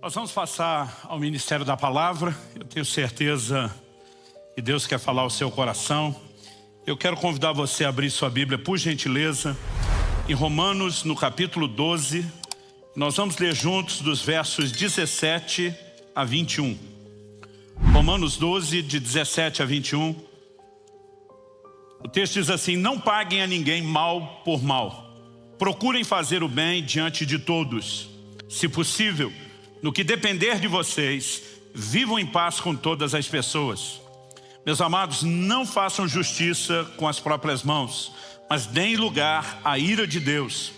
Nós vamos passar ao ministério da palavra. Eu tenho certeza que Deus quer falar ao seu coração. Eu quero convidar você a abrir sua Bíblia, por gentileza, em Romanos, no capítulo 12. Nós vamos ler juntos dos versos 17 a 21. Romanos 12, de 17 a 21. O texto diz assim: não paguem a ninguém mal por mal. Procurem fazer o bem diante de todos. Se possível, no que depender de vocês, vivam em paz com todas as pessoas. Meus amados, não façam justiça com as próprias mãos, mas deem lugar à ira de Deus.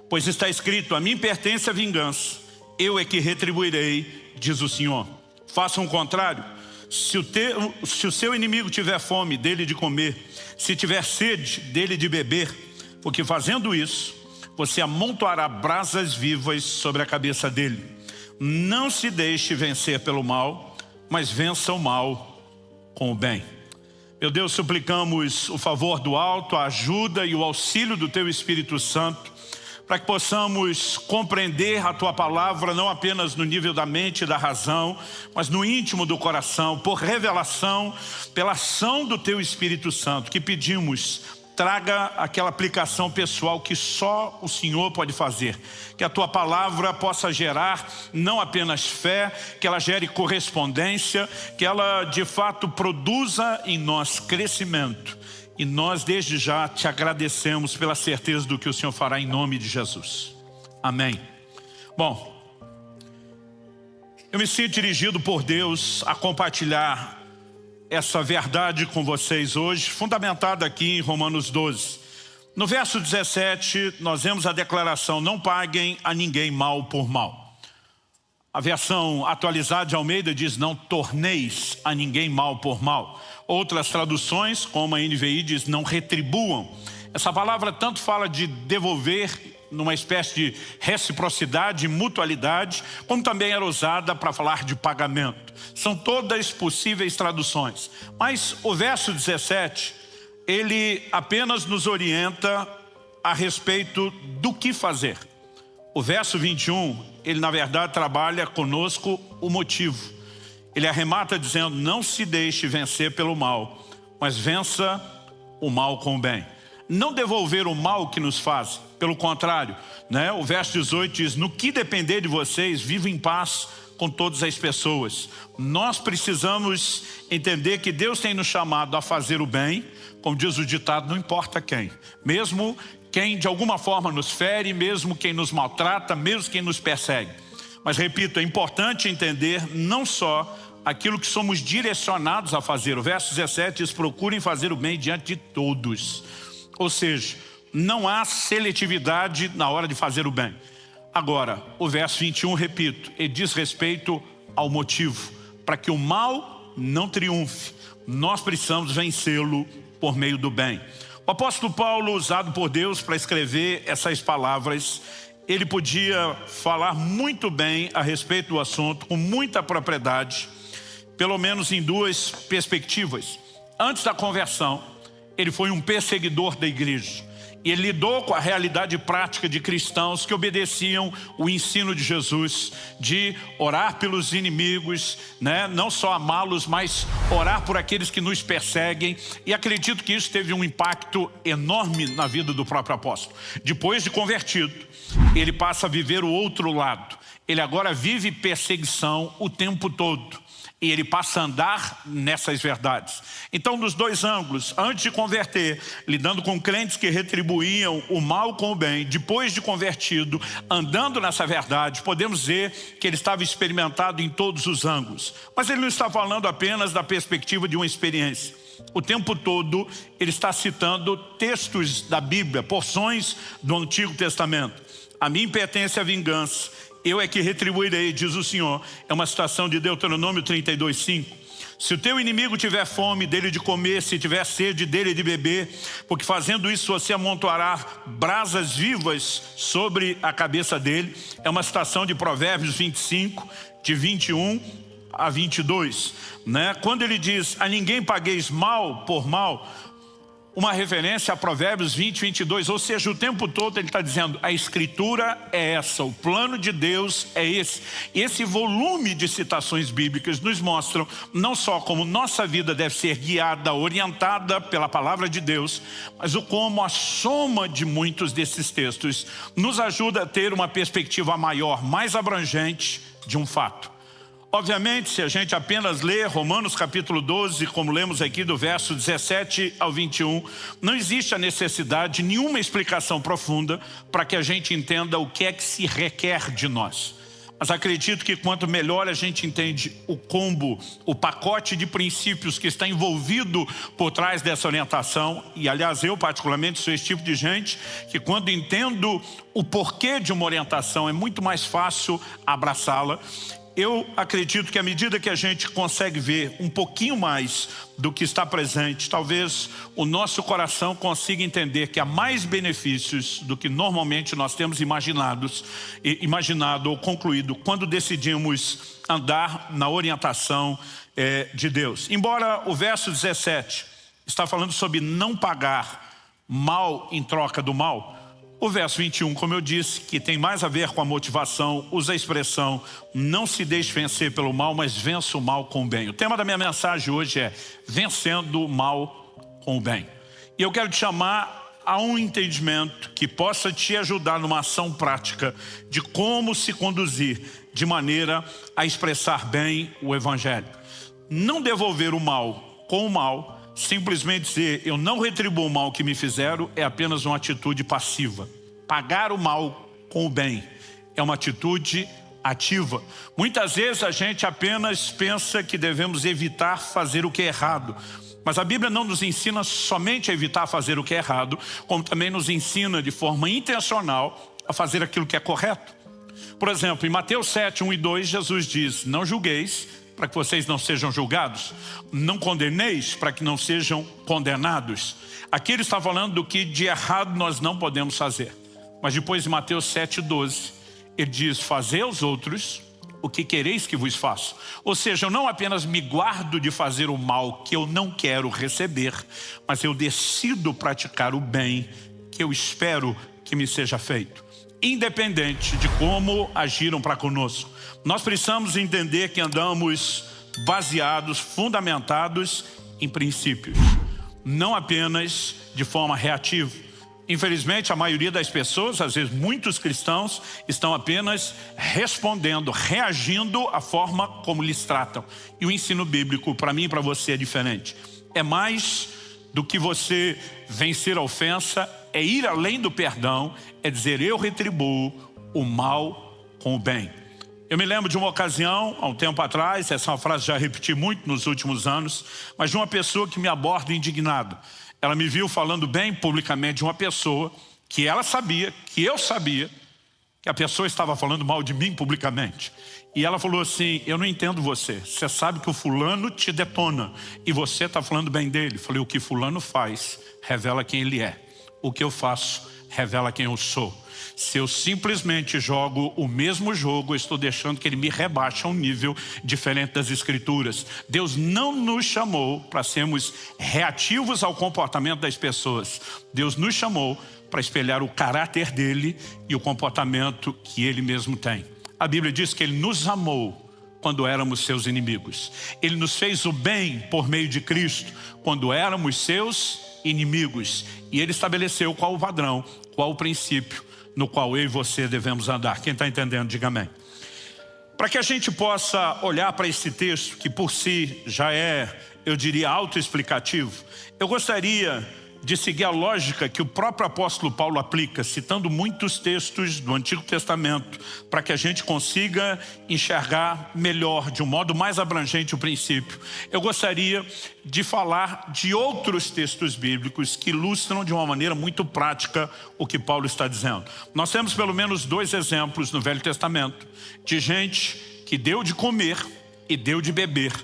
Pois está escrito: a mim pertence a vingança, eu é que retribuirei, diz o Senhor. Façam o contrário. Se o seu inimigo tiver fome, dele de comer. Se tiver sede, dele de beber. Porque fazendo isso, você amontoará brasas vivas sobre a cabeça dele. Não se deixe vencer pelo mal, mas vença o mal com o bem. Meu Deus, suplicamos o favor do alto, a ajuda e o auxílio do Teu Espírito Santo, para que possamos compreender a Tua palavra, não apenas no nível da mente e da razão, mas no íntimo do coração, por revelação, pela ação do Teu Espírito Santo, que pedimos, traga aquela aplicação pessoal que só o Senhor pode fazer. Que a Tua palavra possa gerar não apenas fé, que ela gere correspondência, que ela de fato produza em nós crescimento. E nós desde já te agradecemos pela certeza do que o Senhor fará em nome de Jesus. Amém. Bom, eu me sinto dirigido por Deus a compartilhar essa verdade com vocês hoje, fundamentada aqui em Romanos 12. No verso 17, nós vemos a declaração: não paguem a ninguém mal por mal. A versão atualizada de Almeida diz: não torneis a ninguém mal por mal. Outras traduções, como a NVI, diz: não retribuam. Essa palavra tanto fala de devolver, numa espécie de reciprocidade, mutualidade, como também era usada para falar de pagamento. São todas possíveis traduções. Mas o verso 17, ele apenas nos orienta a respeito do que fazer. O verso 21, ele na verdade trabalha conosco o motivo. Ele arremata dizendo: não se deixe vencer pelo mal, mas vença o mal com o bem. Não devolver o mal que nos faz, pelo contrário, né? O verso 18 diz: no que depender de vocês, vivam em paz com todas as pessoas. Nós precisamos entender que Deus tem nos chamado a fazer o bem, como diz o ditado, não importa quem. Mesmo quem de alguma forma nos fere, mesmo quem nos maltrata, mesmo quem nos persegue. Mas repito, é importante entender não só aquilo que somos direcionados a fazer. O verso 17 diz: procurem fazer o bem diante de todos. Ou seja, não há seletividade na hora de fazer o bem. Agora, o verso 21, repito, ele diz respeito ao motivo. Para que o mal não triunfe, nós precisamos vencê-lo por meio do bem. O apóstolo Paulo, usado por Deus para escrever essas palavras, ele podia falar muito bem a respeito do assunto, com muita propriedade, pelo menos em duas perspectivas. Antes da conversão, ele foi um perseguidor da igreja. E ele lidou com a realidade prática de cristãos que obedeciam o ensino de Jesus, de orar pelos inimigos, né? Não só amá-los, mas orar por aqueles que nos perseguem. E acredito que isso teve um impacto enorme na vida do próprio apóstolo. Depois de convertido, ele passa a viver o outro lado. Ele agora vive perseguição o tempo todo. E ele passa a andar nessas verdades. Então, dos dois ângulos, antes de converter, lidando com crentes que retribuíam o mal com o bem, depois de convertido, andando nessa verdade, podemos ver que ele estava experimentado em todos os ângulos. Mas ele não está falando apenas da perspectiva de uma experiência. O tempo todo ele está citando textos da Bíblia, porções do Antigo Testamento. A mim pertence a vingança, eu é que retribuirei, diz o Senhor. É uma citação de Deuteronômio 32:5. Se o teu inimigo tiver fome, dele de comer, se tiver sede, dele de beber, porque fazendo isso você amontoará brasas vivas sobre a cabeça dele. É uma citação de Provérbios 25, de 21 a 22. Né? Quando ele diz: a ninguém pagueis mal por mal, uma referência a Provérbios 20, 22, ou seja, o tempo todo ele está dizendo, a escritura é essa, o plano de Deus é esse. Esse volume de citações bíblicas nos mostram não só como nossa vida deve ser guiada, orientada pela palavra de Deus, mas o como a soma de muitos desses textos nos ajuda a ter uma perspectiva maior, mais abrangente de um fato. Obviamente, se a gente apenas lê Romanos capítulo 12, como lemos aqui do verso 17 ao 21, não existe a necessidade de nenhuma explicação profunda para que a gente entenda o que é que se requer de nós. Mas acredito que quanto melhor a gente entende o combo, o pacote de princípios que está envolvido por trás dessa orientação, e aliás eu particularmente sou esse tipo de gente que quando entendo o porquê de uma orientação é muito mais fácil abraçá-la. Eu acredito que à medida que a gente consegue ver um pouquinho mais do que está presente, talvez o nosso coração consiga entender que há mais benefícios do que normalmente nós temos imaginado ou concluído quando decidimos andar na orientação de Deus. Embora o verso 17 está falando sobre não pagar mal em troca do mal, o verso 21, como eu disse, que tem mais a ver com a motivação, usa a expressão não se deixe vencer pelo mal, mas vença o mal com o bem. O tema da minha mensagem hoje é vencendo o mal com o bem. E eu quero te chamar a um entendimento que possa te ajudar numa ação prática de como se conduzir de maneira a expressar bem o Evangelho. Não devolver o mal com o mal, simplesmente dizer, eu não retribuo o mal que me fizeram, é apenas uma atitude passiva. Pagar o mal com o bem é uma atitude ativa. Muitas vezes a gente apenas pensa que devemos evitar fazer o que é errado. Mas a Bíblia não nos ensina somente a evitar fazer o que é errado, como também nos ensina de forma intencional a fazer aquilo que é correto. Por exemplo, em Mateus 7, 1 e 2, Jesus diz, não julgueis, para que vocês não sejam julgados, não condeneis para que não sejam condenados. Aqui ele está falando do que de errado nós não podemos fazer. Mas depois em Mateus 7:12, ele diz, fazei aos outros o que quereis que vos faça. Ou seja, eu não apenas me guardo de fazer o mal que eu não quero receber, mas eu decido praticar o bem que eu espero que me seja feito. Independente de como agiram para conosco. Nós precisamos entender que andamos baseados, fundamentados em princípios. Não apenas de forma reativa. Infelizmente, a maioria das pessoas, às vezes muitos cristãos, estão apenas respondendo, reagindo à forma como lhes tratam. E o ensino bíblico, para mim e para você, é diferente. É mais do que você vencer a ofensa, é ir além do perdão, é dizer, eu retribuo o mal com o bem. Eu me lembro de uma ocasião, há um tempo atrás, essa é uma frase que já repeti muito nos últimos anos, mas de uma pessoa que me aborda indignado. Ela me viu falando bem publicamente de uma pessoa que ela sabia, que eu sabia, que a pessoa estava falando mal de mim publicamente. E ela falou assim, eu não entendo você. Você sabe que o fulano te detona e você está falando bem dele. Falei, o que fulano faz revela quem ele é. O que eu faço revela quem eu sou. Se eu simplesmente jogo o mesmo jogo, eu estou deixando que ele me rebaixe a um nível diferente das Escrituras. Deus não nos chamou para sermos reativos ao comportamento das pessoas. Deus nos chamou para espelhar o caráter dele e o comportamento que ele mesmo tem. A Bíblia diz que ele nos amou quando éramos seus inimigos. Ele nos fez o bem por meio de Cristo quando éramos seus inimigos. E ele estabeleceu qual o padrão, qual o princípio no qual eu e você devemos andar. Quem está entendendo, diga amém. Para que a gente possa olhar para esse texto, que por si já é, eu diria, autoexplicativo, eu gostaria de seguir a lógica que o próprio apóstolo Paulo aplica, citando muitos textos do Antigo Testamento, para que a gente consiga enxergar melhor, de um modo mais abrangente o princípio. Eu gostaria de falar de outros textos bíblicos que ilustram de uma maneira muito prática o que Paulo está dizendo. Nós temos pelo menos 2 exemplos no Velho Testamento de gente que deu de comer e deu de beber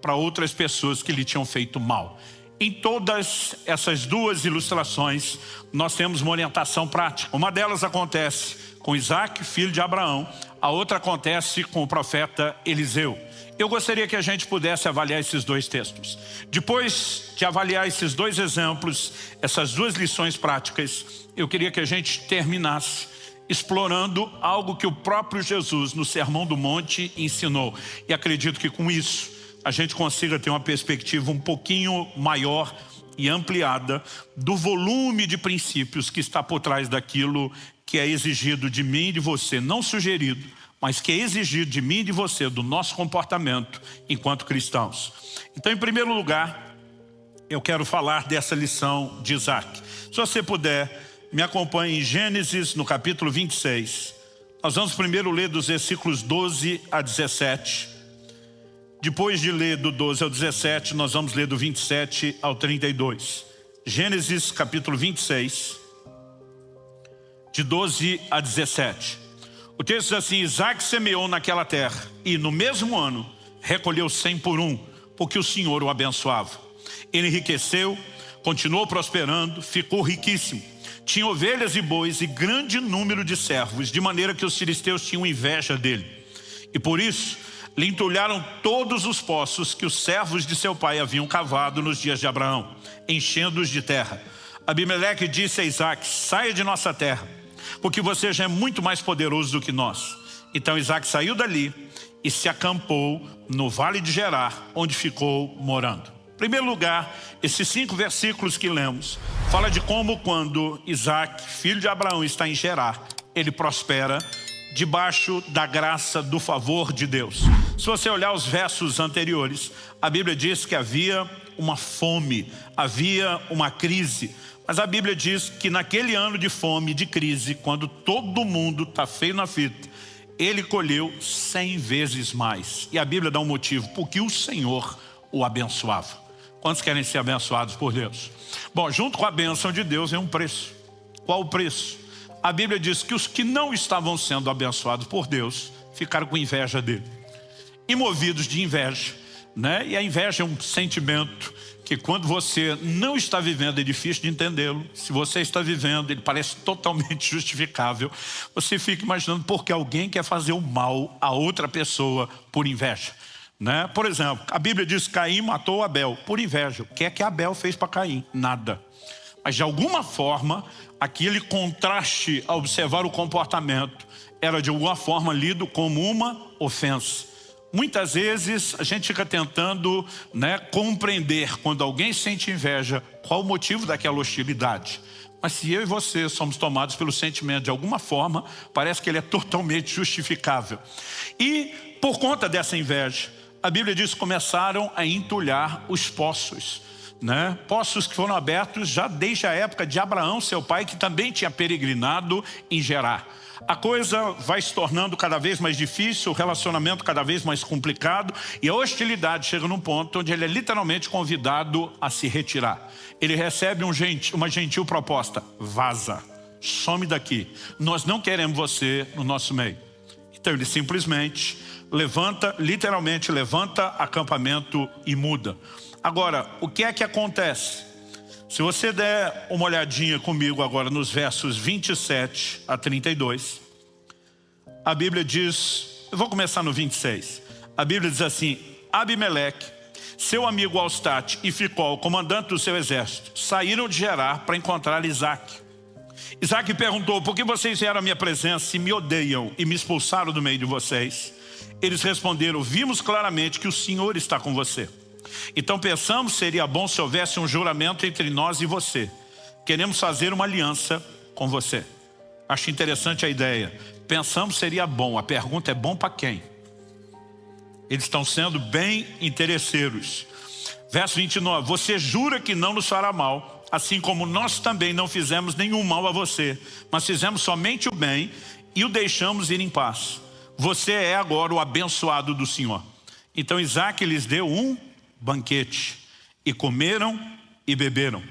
para outras pessoas que lhe tinham feito mal. Em todas essas duas ilustrações, nós temos uma orientação prática. Uma delas acontece com Isaac, filho de Abraão. A outra acontece com o profeta Eliseu. Eu gostaria que a gente pudesse avaliar esses dois textos. Depois de avaliar esses dois exemplos, essas duas lições práticas, eu queria que a gente terminasse explorando algo que o próprio Jesus, no Sermão do Monte, ensinou. E acredito que com isso, a gente consiga ter uma perspectiva um pouquinho maior e ampliada do volume de princípios que está por trás daquilo que é exigido de mim e de você, não sugerido, mas que é exigido de mim e de você, do nosso comportamento enquanto cristãos. Então, em primeiro lugar, eu quero falar dessa lição de Isaac. Se você puder, me acompanhe em Gênesis, no capítulo 26. Nós vamos primeiro ler dos versículos 12 a 17. Depois de ler do 12 ao 17, nós vamos ler do 27 ao 32. Gênesis capítulo 26, de 12 a 17. O texto diz assim: Isaac semeou naquela terra e no mesmo ano recolheu 100 por 1, porque o Senhor o abençoava. Ele enriqueceu, continuou prosperando, ficou riquíssimo. Tinha ovelhas e bois e grande número de servos, de maneira que os filisteus tinham inveja dele. E por isso lhe entulharam todos os poços que os servos de seu pai haviam cavado nos dias de Abraão, enchendo-os de terra. Abimeleque disse a Isaac: saia de nossa terra, porque você já é muito mais poderoso do que nós. Então Isaac saiu dali e se acampou no vale de Gerar, onde ficou morando. Em primeiro lugar, esses 5 versículos que lemos, fala de como quando Isaac, filho de Abraão, está em Gerar, ele prospera debaixo da graça, do favor de Deus. Se você olhar os versos anteriores, a Bíblia diz que havia uma fome, havia uma crise. Mas a Bíblia diz que naquele ano de fome, de crise, quando todo mundo está feio na fita, ele colheu 100 vezes mais. E a Bíblia dá um motivo: porque o Senhor o abençoava. Quantos querem ser abençoados por Deus? Bom, junto com a bênção de Deus vem um preço. Qual o preço? A Bíblia diz que os que não estavam sendo abençoados por Deus ficaram com inveja dele. E movidos de inveja, né? E a inveja é um sentimento que quando você não está vivendo é difícil de entendê-lo. Se você está vivendo, ele parece totalmente justificável. Você fica imaginando por que alguém quer fazer o mal a outra pessoa por inveja, né? Por exemplo, a Bíblia diz que Caim matou Abel por inveja. O que é que Abel fez para Caim? Nada. Mas de alguma forma, aquele contraste a observar o comportamento era de alguma forma lido como uma ofensa. Muitas vezes a gente fica tentando, né, compreender quando alguém sente inveja, qual o motivo daquela hostilidade. Mas se eu e você somos tomados pelo sentimento de alguma forma, parece que ele é totalmente justificável. E por conta dessa inveja, a Bíblia diz que começaram a entulhar os poços, né? Poços que foram abertos já desde a época de Abraão, seu pai, que também tinha peregrinado em Gerar. A coisa vai se tornando cada vez mais difícil, o relacionamento cada vez mais complicado, e a hostilidade chega num ponto onde ele é literalmente convidado a se retirar. Ele recebe uma gentil proposta: vaza, some daqui, nós não queremos você no nosso meio. Então ele simplesmente levanta, literalmente levanta acampamento e muda. Agora, o que é que acontece? Se você der uma olhadinha comigo agora nos versos 27 a 32, a Bíblia diz, eu vou começar no 26, a Bíblia diz assim: Abimeleque, seu amigo Alstate e Ficol, comandante do seu exército, saíram de Gerar para encontrar Isaac. Isaac perguntou: por que vocês vieram à minha presença e me odeiam e me expulsaram do meio de vocês? Eles responderam: vimos claramente que o Senhor está com você. Então pensamos, seria bom se houvesse um juramento entre nós e você. Queremos fazer uma aliança com você. Acho interessante a ideia. Pensamos, seria bom. A pergunta é: bom para quem? Eles estão sendo bem interesseiros. Verso 29. Você jura que não nos fará mal, assim como nós também não fizemos nenhum mal a você, mas fizemos somente o bem e o deixamos ir em paz. Você é agora o abençoado do Senhor. Então Isaac lhes deu um banquete, e comeram e beberam.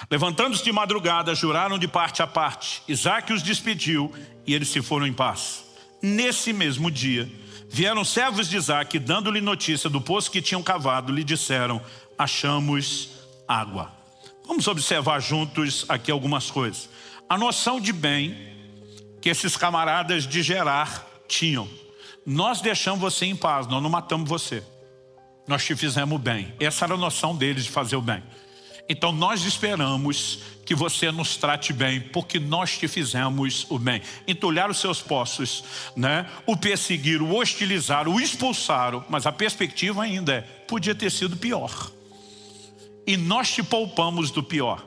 Levantando-se de madrugada, juraram de parte a parte. Isaac os despediu e eles se foram em paz. Nesse mesmo dia, vieram servos de Isaac, dando-lhe notícia do poço que tinham cavado, lhe disseram: achamos água. Vamos observar juntos aqui algumas coisas. A noção de bem que esses camaradas de Gerar tinham. Nós deixamos você em paz, nós não matamos você. Nós te fizemos bem. Essa era a noção deles de fazer o bem. Então nós esperamos que você nos trate bem, porque nós te fizemos o bem. Entulhar os seus poços, né? O perseguiram, o hostilizaram, o expulsaram, mas a perspectiva ainda é, podia ter sido pior. E nós te poupamos do pior.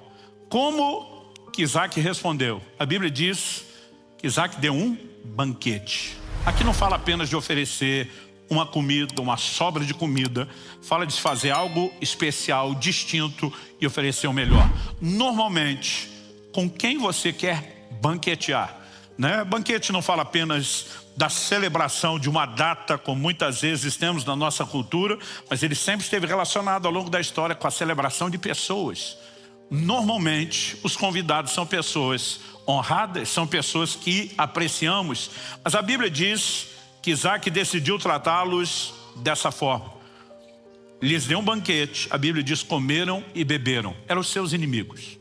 Como que Isaac respondeu? A Bíblia diz que Isaac deu um banquete. Aqui não fala apenas de oferecer uma comida, uma sobra de comida. Fala de fazer algo especial, distinto e oferecer o melhor. Normalmente, com quem você quer banquetear, né? Banquete não fala apenas da celebração de uma data, como muitas vezes temos na nossa cultura, mas ele sempre esteve relacionado ao longo da história com a celebração de pessoas. Normalmente, os convidados são pessoas honradas, são pessoas que apreciamos. Mas a Bíblia diz que Isaac decidiu tratá-los dessa forma. Lhes deu um banquete, a Bíblia diz, comeram e beberam. Eram os seus inimigos.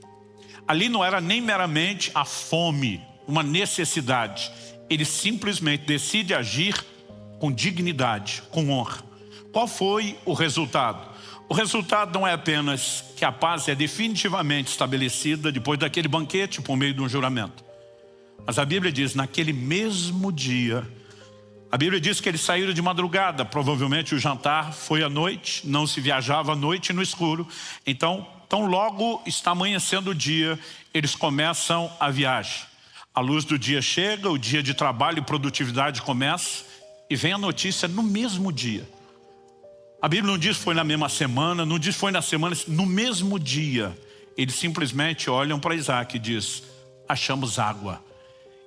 Ali não era nem meramente a fome, uma necessidade. Ele simplesmente decide agir com dignidade, com honra. Qual foi o resultado? O resultado não é apenas que a paz é definitivamente estabelecida depois daquele banquete por meio de um juramento. Mas a Bíblia diz, naquele mesmo dia, a Bíblia diz que eles saíram de madrugada, provavelmente o jantar foi à noite, não se viajava à noite no escuro. Então logo está amanhecendo o dia, eles começam a viagem. A luz do dia chega, o dia de trabalho e produtividade começa e vem a notícia no mesmo dia. A Bíblia não diz foi na mesma semana, não diz foi na semana, no mesmo dia. Eles simplesmente olham para Isaac e diz, achamos água.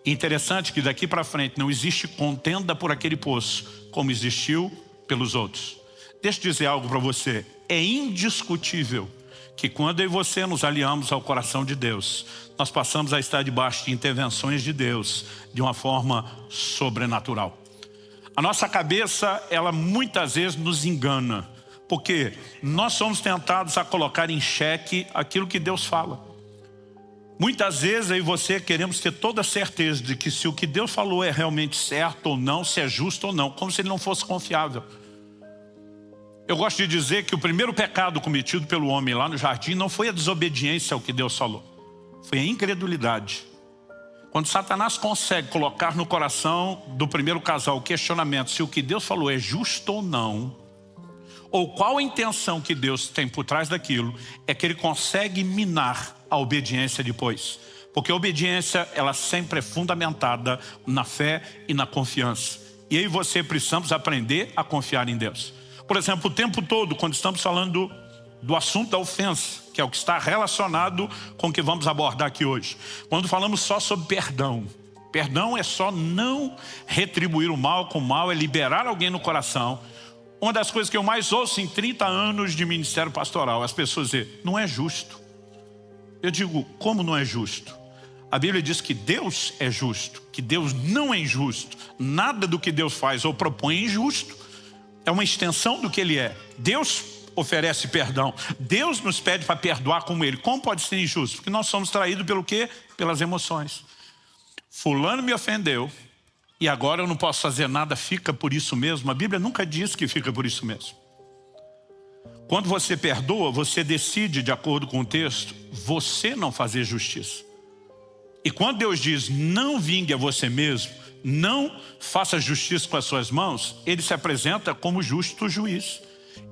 Interessante que daqui para frente não existe contenda por aquele poço, como existiu pelos outros. Deixa eu dizer algo para você, é indiscutível que quando eu e você nos aliamos ao coração de Deus, nós passamos a estar debaixo de intervenções de Deus de uma forma sobrenatural. A nossa cabeça, ela muitas vezes nos engana, porque nós somos tentados a colocar em xeque aquilo que Deus fala. Muitas vezes eu e você queremos ter toda a certeza de que se o que Deus falou é realmente certo ou não, se é justo ou não, como se ele não fosse confiável. Eu gosto de dizer que o primeiro pecado cometido pelo homem lá no jardim não foi a desobediência ao que Deus falou, foi a incredulidade. Quando Satanás consegue colocar no coração do primeiro casal o questionamento se o que Deus falou é justo ou não, ou qual a intenção que Deus tem por trás daquilo, é que ele consegue minar a obediência depois. Porque a obediência, ela sempre é fundamentada na fé e na confiança. E eu e você precisamos aprender a confiar em Deus. Por exemplo, o tempo todo, quando estamos falando do assunto da ofensa, que é o que está relacionado com o que vamos abordar aqui hoje. Quando falamos só sobre perdão. Perdão é só não retribuir o mal com o mal, é liberar alguém no coração. Uma das coisas que eu mais ouço em 30 anos de ministério pastoral, as pessoas dizem, não é justo. Eu digo, como não é justo? A Bíblia diz que Deus é justo, que Deus não é injusto. Nada do que Deus faz ou propõe é injusto. É uma extensão do que Ele é. Deus oferece perdão. Deus nos pede para perdoar como Ele. Como pode ser injusto? Porque nós somos traídos pelo quê? Pelas emoções. Fulano me ofendeu e agora eu não posso fazer nada, fica por isso mesmo. A Bíblia nunca diz que fica por isso mesmo. Quando você perdoa, você decide, de acordo com o texto, você não fazer justiça. E quando Deus diz, não vingue a você mesmo, não faça justiça com as suas mãos, Ele se apresenta como justo juiz.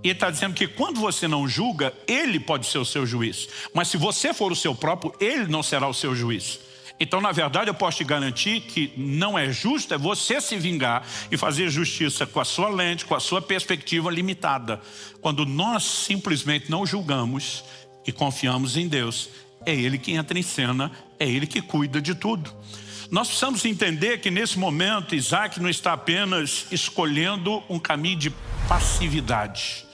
E Ele está dizendo que quando você não julga, Ele pode ser o seu juiz. Mas se você for o seu próprio, Ele não será o seu juiz. Então, na verdade, eu posso te garantir que não é justo é você se vingar e fazer justiça com a sua lente, com a sua perspectiva limitada. Quando nós simplesmente não julgamos e confiamos em Deus, é Ele que entra em cena, é Ele que cuida de tudo. Nós precisamos entender que nesse momento Isaac não está apenas escolhendo um caminho de passividade.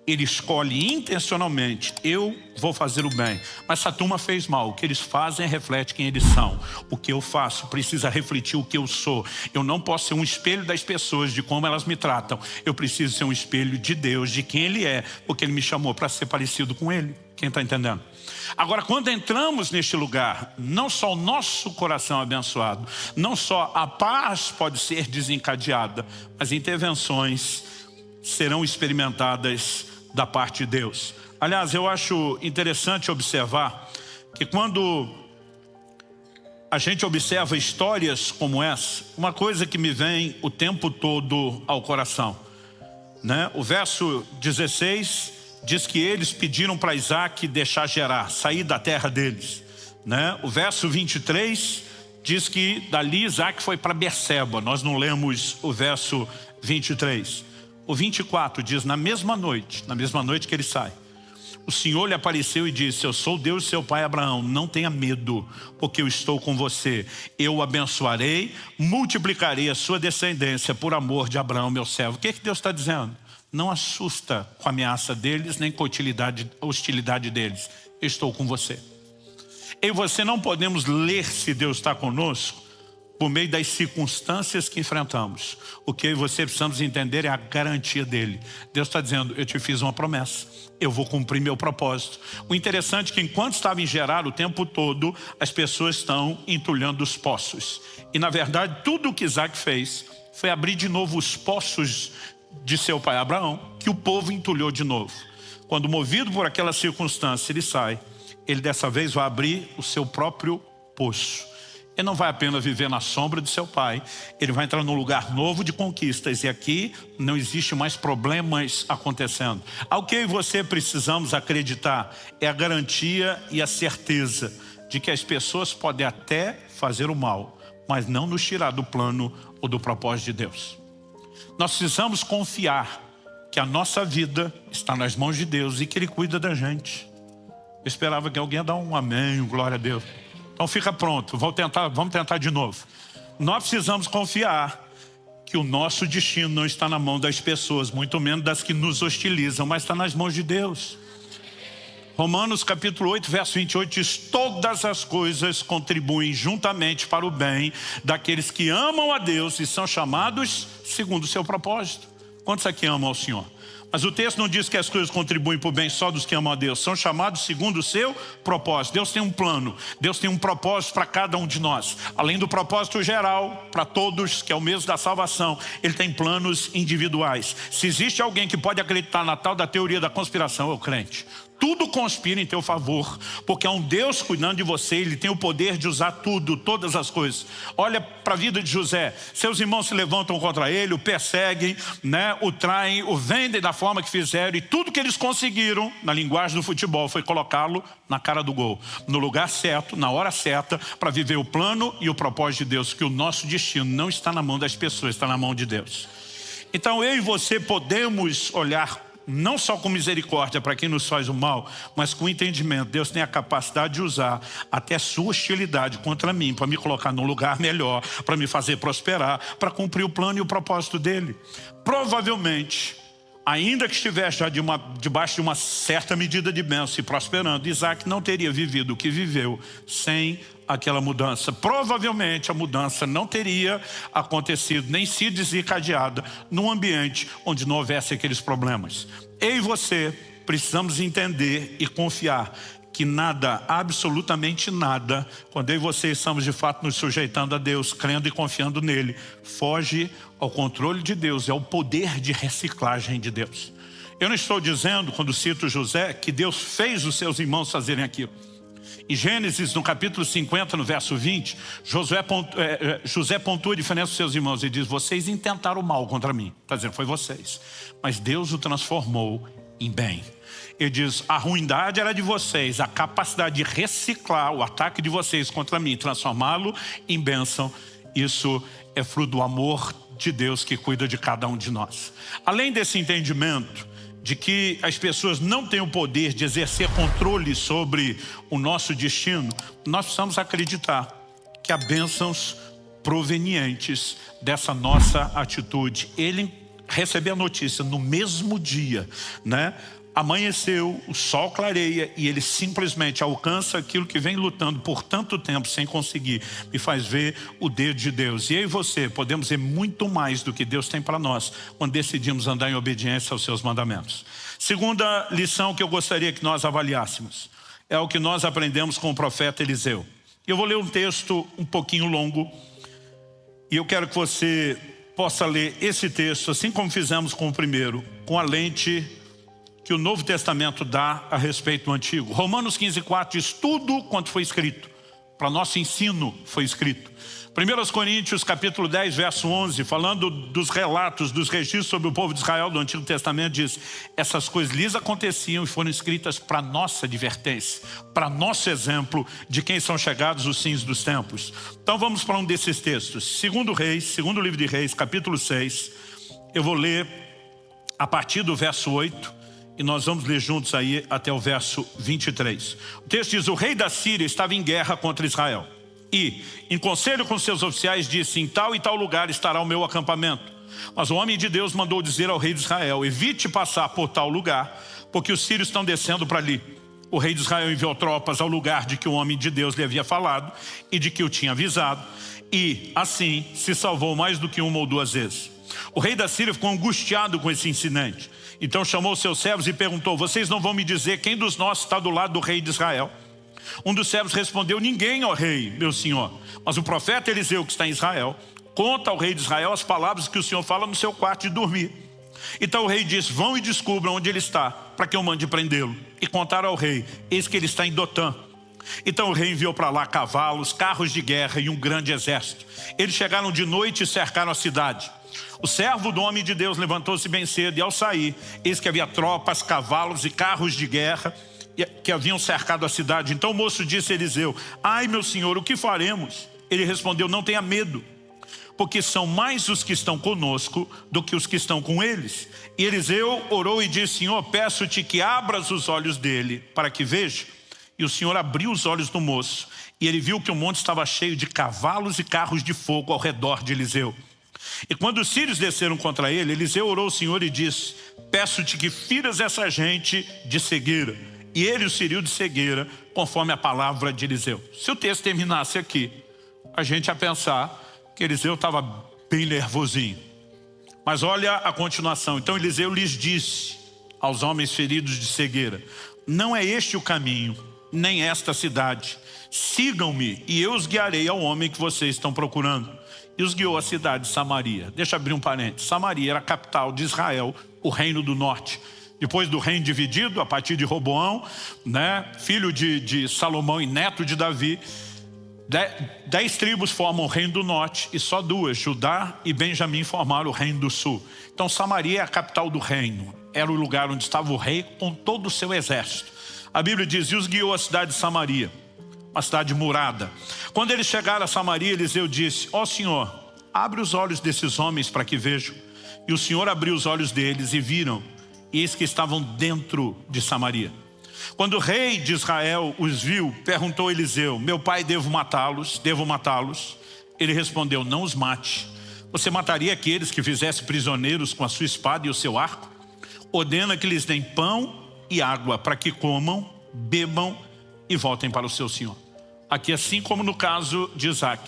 ele escolhe intencionalmente, eu vou fazer o bem, mas essa turma fez mal. O que eles fazem reflete quem eles são. O que eu faço precisa refletir o que eu sou. Eu não posso ser um espelho das pessoas, de como elas me tratam. Eu preciso ser um espelho de Deus, de quem Ele é, porque Ele me chamou para ser parecido com Ele. Quem está entendendo? Agora, quando entramos neste lugar, não só o nosso coração é abençoado, não só a paz pode ser desencadeada, mas intervenções serão experimentadas da parte de Deus. Aliás, eu acho interessante observar que quando a gente observa histórias como essa, uma coisa que me vem o tempo todo ao coração, né? O verso 16 diz que eles pediram para Isaac deixar Gerar, sair da terra deles, né? O verso 23 diz que dali Isaac foi para Berseba. Nós não lemos o verso 23. O 24 diz, na mesma noite que ele sai, o Senhor lhe apareceu e disse: eu sou o Deus de seu pai Abraão, não tenha medo, porque eu estou com você. Eu o abençoarei, multiplicarei a sua descendência por amor de Abraão, meu servo. O que Deus está dizendo? Não assusta com a ameaça deles, nem com a hostilidade deles. Eu estou com você. Eu e você não podemos ler se Deus está conosco por meio das circunstâncias que enfrentamos. O que eu e você precisamos entender é a garantia dele. Deus está dizendo: eu te fiz uma promessa, eu vou cumprir meu propósito. O interessante é que enquanto estava em Gerar, o tempo todo as pessoas estão entulhando os poços. E na verdade tudo o que Isaac fez foi abrir de novo os poços de seu pai Abraão, que o povo entulhou de novo. Quando movido por aquela circunstância ele sai, ele dessa vez vai abrir o seu próprio poço. Ele não vai apenas viver na sombra de seu pai, ele vai entrar num lugar novo de conquistas. E aqui não existe mais problemas acontecendo. Ao que eu e você precisamos acreditar é a garantia e a certeza de que as pessoas podem até fazer o mal, mas não nos tirar do plano ou do propósito de Deus. Nós precisamos confiar que a nossa vida está nas mãos de Deus e que Ele cuida da gente. Eu esperava que alguém ia dar um amém, glória a Deus. Então fica pronto, vamos tentar de novo. Nós precisamos confiar que o nosso destino não está na mão das pessoas, muito menos das que nos hostilizam, mas está nas mãos de Deus. Romanos capítulo 8, verso 28 diz: todas as coisas contribuem juntamente para o bem daqueles que amam a Deus e são chamados segundo o seu propósito. Quantos aqui amam ao Senhor? Mas o texto não diz que as coisas contribuem para o bem só dos que amam a Deus. São chamados segundo o seu propósito. Deus tem um plano. Deus tem um propósito para cada um de nós. Além do propósito geral, para todos, que é o mesmo da salvação, Ele tem planos individuais. Se existe alguém que pode acreditar na tal da teoria da conspiração, é o crente. Tudo conspira em teu favor, porque há um Deus cuidando de você. Ele tem o poder de usar tudo, todas as coisas. Olha para a vida de José. Seus irmãos se levantam contra ele, o perseguem, né? O traem, o vendem da forma que fizeram. E tudo que eles conseguiram, na linguagem do futebol, foi colocá-lo na cara do gol, no lugar certo, na hora certa, para viver o plano e o propósito de Deus. Que o nosso destino não está na mão das pessoas, está na mão de Deus. Então eu e você podemos olhar não só com misericórdia para quem nos faz o mal, mas com entendimento. Deus tem a capacidade de usar até sua hostilidade contra mim, para me colocar num lugar melhor, para me fazer prosperar, para cumprir o plano e o propósito dele. Provavelmente, ainda que estivesse já debaixo de uma certa medida de bênção e prosperando, Isaac não teria vivido o que viveu sem aquela mudança. Provavelmente a mudança não teria acontecido, nem sido desencadeada num ambiente onde não houvesse aqueles problemas. Eu e você precisamos entender e confiar que nada, absolutamente nada, quando eu e você estamos de fato nos sujeitando a Deus, crendo e confiando nele, foge ao controle de Deus, é o poder de reciclagem de Deus. Eu não estou dizendo, quando cito José, que Deus fez os seus irmãos fazerem aquilo. Em Gênesis, no capítulo 50, no verso 20, José pontua a diferença dos seus irmãos e diz: vocês intentaram o mal contra mim. Está dizendo, foi vocês. Mas Deus o transformou em bem. Ele diz, a ruindade era de vocês, a capacidade de reciclar o ataque de vocês contra mim, transformá-lo em bênção. Isso é fruto do amor de Deus que cuida de cada um de nós. Além desse entendimento de que as pessoas não têm o poder de exercer controle sobre o nosso destino, nós precisamos acreditar que há bênçãos provenientes dessa nossa atitude. Ele receber a notícia no mesmo dia, né? Amanheceu, o sol clareia e ele simplesmente alcança aquilo que vem lutando por tanto tempo sem conseguir. Me faz ver o dedo de Deus. E eu e você podemos ver muito mais do que Deus tem para nós quando decidimos andar em obediência aos seus mandamentos. Segunda lição que eu gostaria que nós avaliássemos é o que nós aprendemos com o profeta Eliseu. Eu vou ler um texto um pouquinho longo e eu quero que você possa ler esse texto, assim como fizemos com o primeiro, com a lente que o Novo Testamento dá a respeito do Antigo. Romanos 15:4 diz: tudo quanto foi escrito, para nosso ensino foi escrito. 1 Coríntios capítulo 10, verso 11, falando dos relatos, dos registros sobre o povo de Israel do Antigo Testamento, diz: essas coisas lhes aconteciam e foram escritas para nossa advertência, para nosso exemplo de quem são chegados os fins dos tempos. Então vamos para um desses textos. Segundo livro de Reis, capítulo 6, eu vou ler a partir do verso 8, e nós vamos ler juntos aí até o verso 23. O texto diz: o rei da Síria estava em guerra contra Israel. E, em conselho com seus oficiais, disse: em tal e tal lugar estará o meu acampamento. Mas o homem de Deus mandou dizer ao rei de Israel: evite passar por tal lugar, porque os sírios estão descendo para ali. O rei de Israel enviou tropas ao lugar de que o homem de Deus lhe havia falado e de que o tinha avisado. E, assim, se salvou mais do que uma ou duas vezes. O rei da Síria ficou angustiado com esse incidente. Então chamou seus servos e perguntou: vocês não vão me dizer quem dos nossos está do lado do rei de Israel? Um dos servos respondeu: ninguém, ó rei, meu senhor. Mas o profeta Eliseu, que está em Israel, conta ao rei de Israel as palavras que o senhor fala no seu quarto de dormir. Então o rei disse: vão e descubram onde ele está, para que eu mande prendê-lo. E contaram ao rei: eis que ele está em Dotã. Então o rei enviou para lá cavalos, carros de guerra e um grande exército. Eles chegaram de noite e cercaram a cidade. O servo do homem de Deus levantou-se bem cedo e, ao sair, eis que havia tropas, cavalos e carros de guerra que haviam cercado a cidade. Então o moço disse a Eliseu: ai, meu senhor, o que faremos? Ele respondeu: não tenha medo, porque são mais os que estão conosco do que os que estão com eles. E Eliseu orou e disse: Senhor, peço-te que abras os olhos dele para que veja. E o Senhor abriu os olhos do moço, e ele viu que o monte estava cheio de cavalos e carros de fogo ao redor de Eliseu. E quando os sírios desceram contra ele, Eliseu orou ao Senhor e disse: peço-te que firas essa gente de cegueira. E ele os feriu de cegueira, conforme a palavra de Eliseu. Se o texto terminasse aqui, a gente ia pensar que Eliseu estava bem nervosinho. Mas olha a continuação. Então Eliseu lhes disse aos homens feridos de cegueira: não é este o caminho, nem esta cidade. Sigam-me e eu os guiarei ao homem que vocês estão procurando. E os guiou à cidade de Samaria. Deixa eu abrir um parênteses. Samaria era a capital de Israel, o reino do norte. Depois do reino dividido, a partir de Roboão, né, filho de Salomão e neto de Davi, 10 tribos formam o reino do norte e só 2, Judá e Benjamim, formaram o reino do sul. Então Samaria é a capital do reino. Era o lugar onde estava o rei com todo o seu exército. A Bíblia diz: e os guiou à cidade de Samaria, uma cidade murada. Quando eles chegaram a Samaria, Eliseu disse: ó Senhor, abre os olhos desses homens para que vejam. E o Senhor abriu os olhos deles e viram, e eis que estavam dentro de Samaria. Quando o rei de Israel os viu, perguntou a Eliseu: meu pai, devo matá-los? Ele respondeu: não os mate. Você mataria aqueles que fizesse prisioneiros com a sua espada e o seu arco? Ordena que lhes deem pão e água para que comam, bebam e voltem para o seu senhor. Aqui, assim como no caso de Isaac,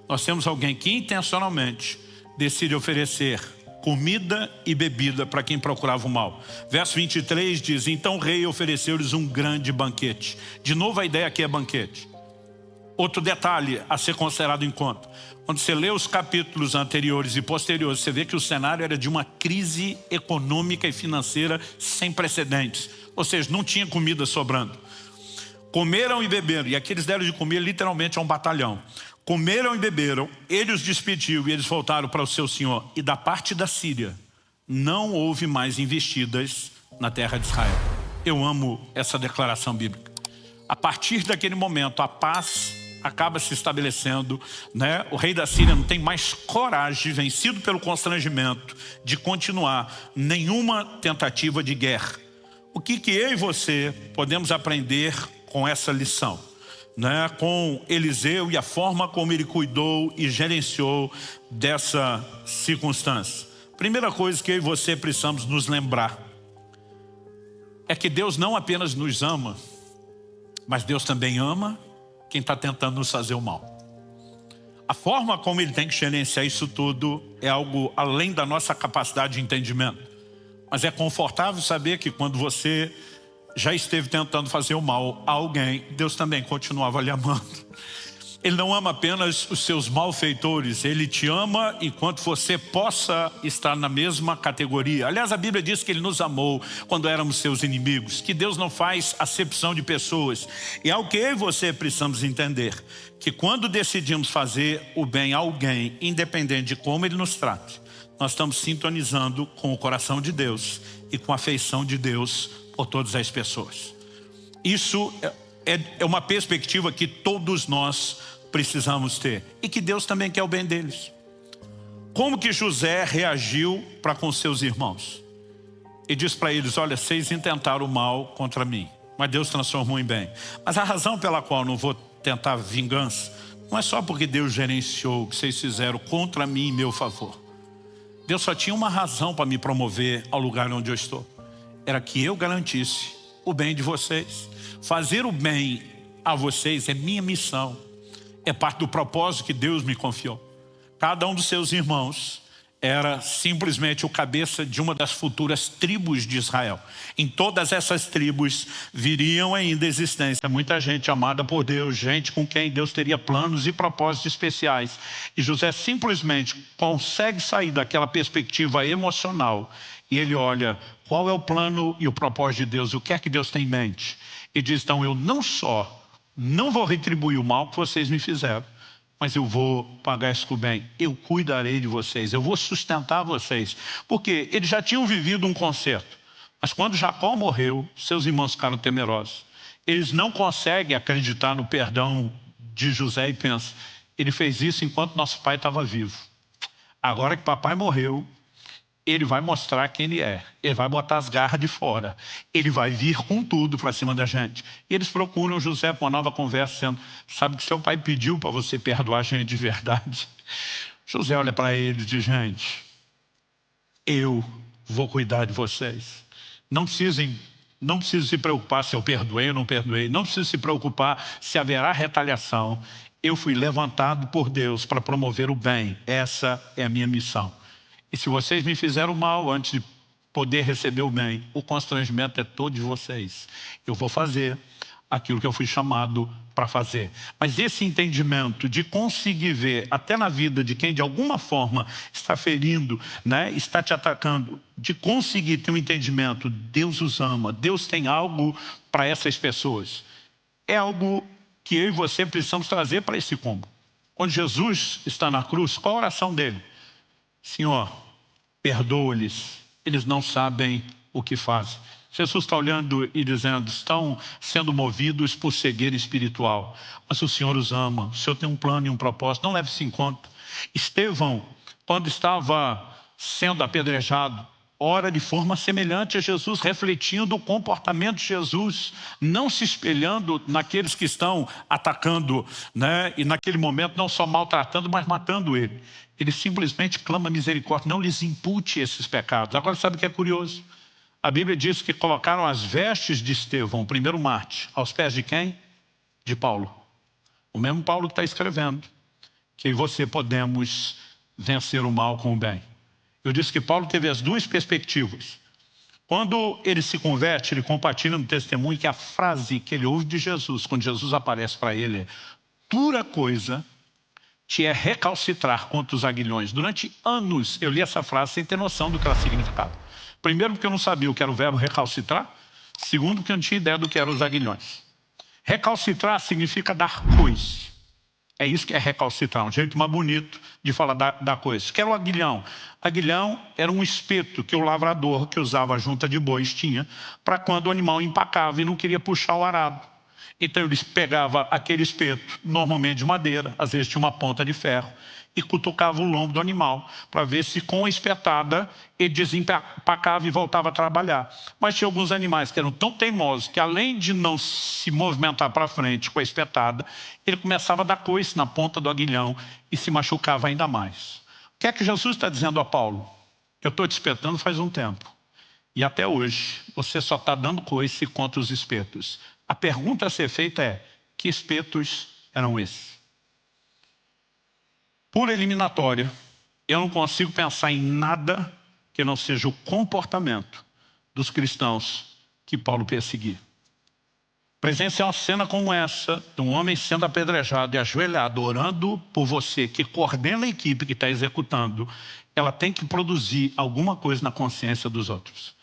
nós temos alguém que intencionalmente decide oferecer comida e bebida para quem procurava o mal. Verso 23 diz: então o rei ofereceu-lhes um grande banquete. De novo a ideia aqui é banquete. Outro detalhe a ser considerado em conta: quando você lê os capítulos anteriores e posteriores, você vê que o cenário era de uma crise econômica e financeira sem precedentes. Ou seja, não tinha comida sobrando. Comeram e beberam, e aqui eles deram de comer literalmente a um batalhão. Comeram e beberam, ele os despediu e eles voltaram para o seu senhor. E da parte da Síria, não houve mais investidas na terra de Israel. Eu amo essa declaração bíblica. A partir daquele momento, a paz acaba se estabelecendo, né? O rei da Síria não tem mais coragem, vencido pelo constrangimento, de continuar nenhuma tentativa de guerra. O que eu e você podemos aprender com essa lição, né? Com Eliseu e a forma como ele cuidou e gerenciou dessa circunstância? Primeira coisa que eu e você precisamos nos lembrar é que Deus não apenas nos ama, mas Deus também ama quem está tentando nos fazer o mal. A forma como Ele tem que gerenciar isso tudo é algo além da nossa capacidade de entendimento. Mas é confortável saber que quando você já esteve tentando fazer o mal a alguém, Deus também continuava lhe amando. Ele não ama apenas os seus malfeitores, Ele te ama enquanto você possa estar na mesma categoria. Aliás, a Bíblia diz que Ele nos amou quando éramos seus inimigos, que Deus não faz acepção de pessoas. E é o que eu e você precisamos entender, que quando decidimos fazer o bem a alguém, independente de como Ele nos trate, nós estamos sintonizando com o coração de Deus e com a afeição de Deus por todas as pessoas. Isso é uma perspectiva que todos nós precisamos ter. E que Deus também quer o bem deles. Como que José reagiu para com seus irmãos? E diz para eles, olha, vocês intentaram o mal contra mim, mas Deus transformou em bem. Mas a razão pela qual eu não vou tentar vingança, não é só porque Deus gerenciou o que vocês fizeram contra mim em meu favor. Deus só tinha uma razão para me promover ao lugar onde eu estou. Era que eu garantisse o bem de vocês. Fazer o bem a vocês é minha missão. É parte do propósito que Deus me confiou. Cada um dos seus irmãos era simplesmente o cabeça de uma das futuras tribos de Israel. Em todas essas tribos viriam ainda à existência muita gente amada por Deus, gente com quem Deus teria planos e propósitos especiais. E José simplesmente consegue sair daquela perspectiva emocional e ele olha qual é o plano e o propósito de Deus, o que é que Deus tem em mente. E diz, então, eu não vou retribuir o mal que vocês me fizeram, mas eu vou pagar isso com o bem. Eu cuidarei de vocês, eu vou sustentar vocês. Porque eles já tinham vivido um concerto. Mas quando Jacó morreu, seus irmãos ficaram temerosos. Eles não conseguem acreditar no perdão de José e pensam, ele fez isso enquanto nosso pai estava vivo. Agora que papai morreu, ele vai mostrar quem ele é. Ele vai botar as garras de fora. Ele vai vir com tudo para cima da gente. E eles procuram José para uma nova conversa, dizendo, sabe que seu pai pediu para você perdoar a gente de verdade? José olha para ele e diz, gente, eu vou cuidar de vocês. Não precisem se preocupar se eu perdoei ou não perdoei. Não precisa se preocupar se haverá retaliação. Eu fui levantado por Deus para promover o bem. Essa é a minha missão. E se vocês me fizeram mal antes de poder receber o bem, o constrangimento é todo de vocês. Eu vou fazer aquilo que eu fui chamado para fazer. Mas esse entendimento de conseguir ver, até na vida de quem de alguma forma está ferindo, né, está te atacando, de conseguir ter um entendimento, Deus os ama, Deus tem algo para essas pessoas. É algo que eu e você precisamos trazer para esse combo. Quando Jesus está na cruz, qual a oração dele? Senhor, perdoa-lhes, eles não sabem o que fazem. Jesus está olhando e dizendo, estão sendo movidos por cegueira espiritual. Mas o Senhor os ama, o Senhor tem um plano e um propósito, não leve isso em conta. Estevão, quando estava sendo apedrejado, ora de forma semelhante a Jesus, refletindo o comportamento de Jesus, não se espelhando naqueles que estão atacando, né? E naquele momento não só maltratando, mas matando ele. Ele simplesmente clama misericórdia, não lhes impute esses pecados. Agora sabe o que é curioso? A Bíblia diz que colocaram as vestes de Estevão, o primeiro mártir, aos pés de quem? De Paulo. O mesmo Paulo que está escrevendo que eu e você podemos vencer o mal com o bem. Eu disse que Paulo teve as duas perspectivas. Quando ele se converte, ele compartilha no testemunho que a frase que ele ouve de Jesus, quando Jesus aparece para ele, é dura coisa te é recalcitrar contra os aguilhões. Durante anos eu li essa frase sem ter noção do que ela significava. Primeiro porque eu não sabia o que era o verbo recalcitrar. Segundo porque eu não tinha ideia do que eram os aguilhões. Recalcitrar significa dar coice. É isso que é recalcitrar, um jeito mais bonito de falar da coisa. Que era o aguilhão. Aguilhão era um espeto que o lavrador que usava a junta de bois tinha para quando o animal empacava e não queria puxar o arado. Então eles pegavam aquele espeto, normalmente de madeira, às vezes tinha uma ponta de ferro, e cutucava o lombo do animal para ver se com a espetada ele desempacava e voltava a trabalhar. Mas tinha alguns animais que eram tão teimosos que além de não se movimentar para frente com a espetada, ele começava a dar coice na ponta do aguilhão e se machucava ainda mais. O que é que Jesus está dizendo a Paulo? Eu estou te espetando faz um tempo. E até hoje, você só está dando coice contra os espetos. A pergunta a ser feita é, que espetos eram esses? Por eliminatória, eu não consigo pensar em nada que não seja o comportamento dos cristãos que Paulo perseguia. Presenciar uma cena como essa, de um homem sendo apedrejado e ajoelhado, orando por você, que coordena a equipe que está executando, ela tem que produzir alguma coisa na consciência dos outros.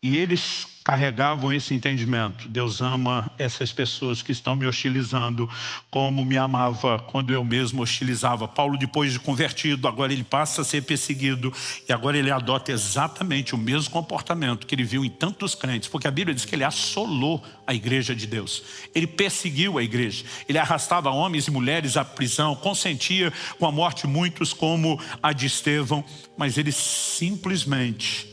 E eles carregavam esse entendimento. Deus ama essas pessoas que estão me hostilizando como me amava quando eu mesmo hostilizava. Paulo, depois de convertido, agora ele passa a ser perseguido e agora ele adota exatamente o mesmo comportamento que ele viu em tantos crentes, porque a Bíblia diz que ele assolou a igreja de Deus. Ele perseguiu a igreja. Ele arrastava homens e mulheres à prisão, consentia com a morte de muitos como a de Estevão, mas ele simplesmente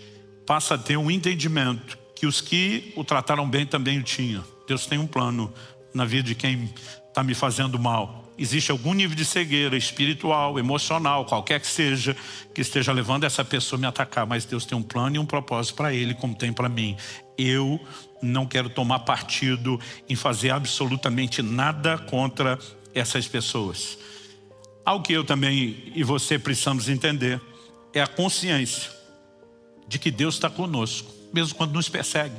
passa a ter um entendimento que os que o trataram bem também o tinham. Deus tem um plano na vida de quem está me fazendo mal. Existe algum nível de cegueira espiritual, emocional, qualquer que seja, que esteja levando essa pessoa a me atacar. Mas Deus tem um plano e um propósito para ele, como tem para mim. Eu não quero tomar partido em fazer absolutamente nada contra essas pessoas. Algo que eu também e você precisamos entender é a consciência de que Deus está conosco, mesmo quando nos persegue.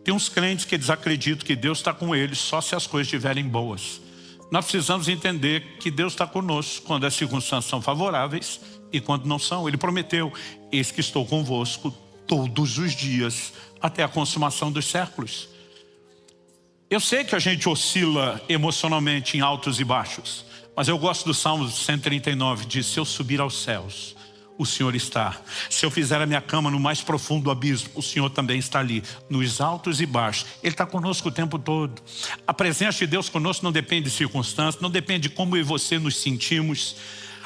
Tem uns crentes que desacreditam que Deus está com eles só se as coisas estiverem boas. Nós precisamos entender que Deus está conosco quando as circunstâncias são favoráveis e quando não são. Ele prometeu, eis que estou convosco todos os dias até a consumação dos séculos. Eu sei que a gente oscila emocionalmente em altos e baixos, mas eu gosto do Salmo 139, diz, se eu subir aos céus, o Senhor está. Se eu fizer a minha cama no mais profundo do abismo, o Senhor também está ali, nos altos e baixos. Ele está conosco o tempo todo. A presença de Deus conosco não depende de circunstâncias, não depende de como eu e você nos sentimos.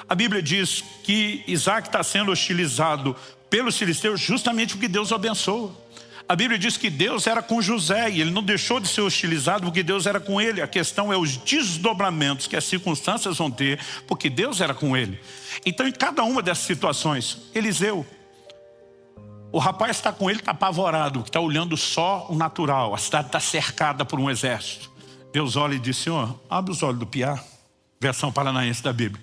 A Bíblia diz que Isaac está sendo hostilizado pelos filisteus justamente porque Deus o abençoa. A Bíblia diz que Deus era com José e ele não deixou de ser hostilizado porque Deus era com ele. A questão é os desdobramentos que as circunstâncias vão ter porque Deus era com ele. Então, em cada uma dessas situações, Eliseu, o rapaz está com ele, está apavorado, está olhando só o natural. A cidade está cercada por um exército. Deus olha e diz, Senhor, abre os olhos do piar, versão paranaense da Bíblia.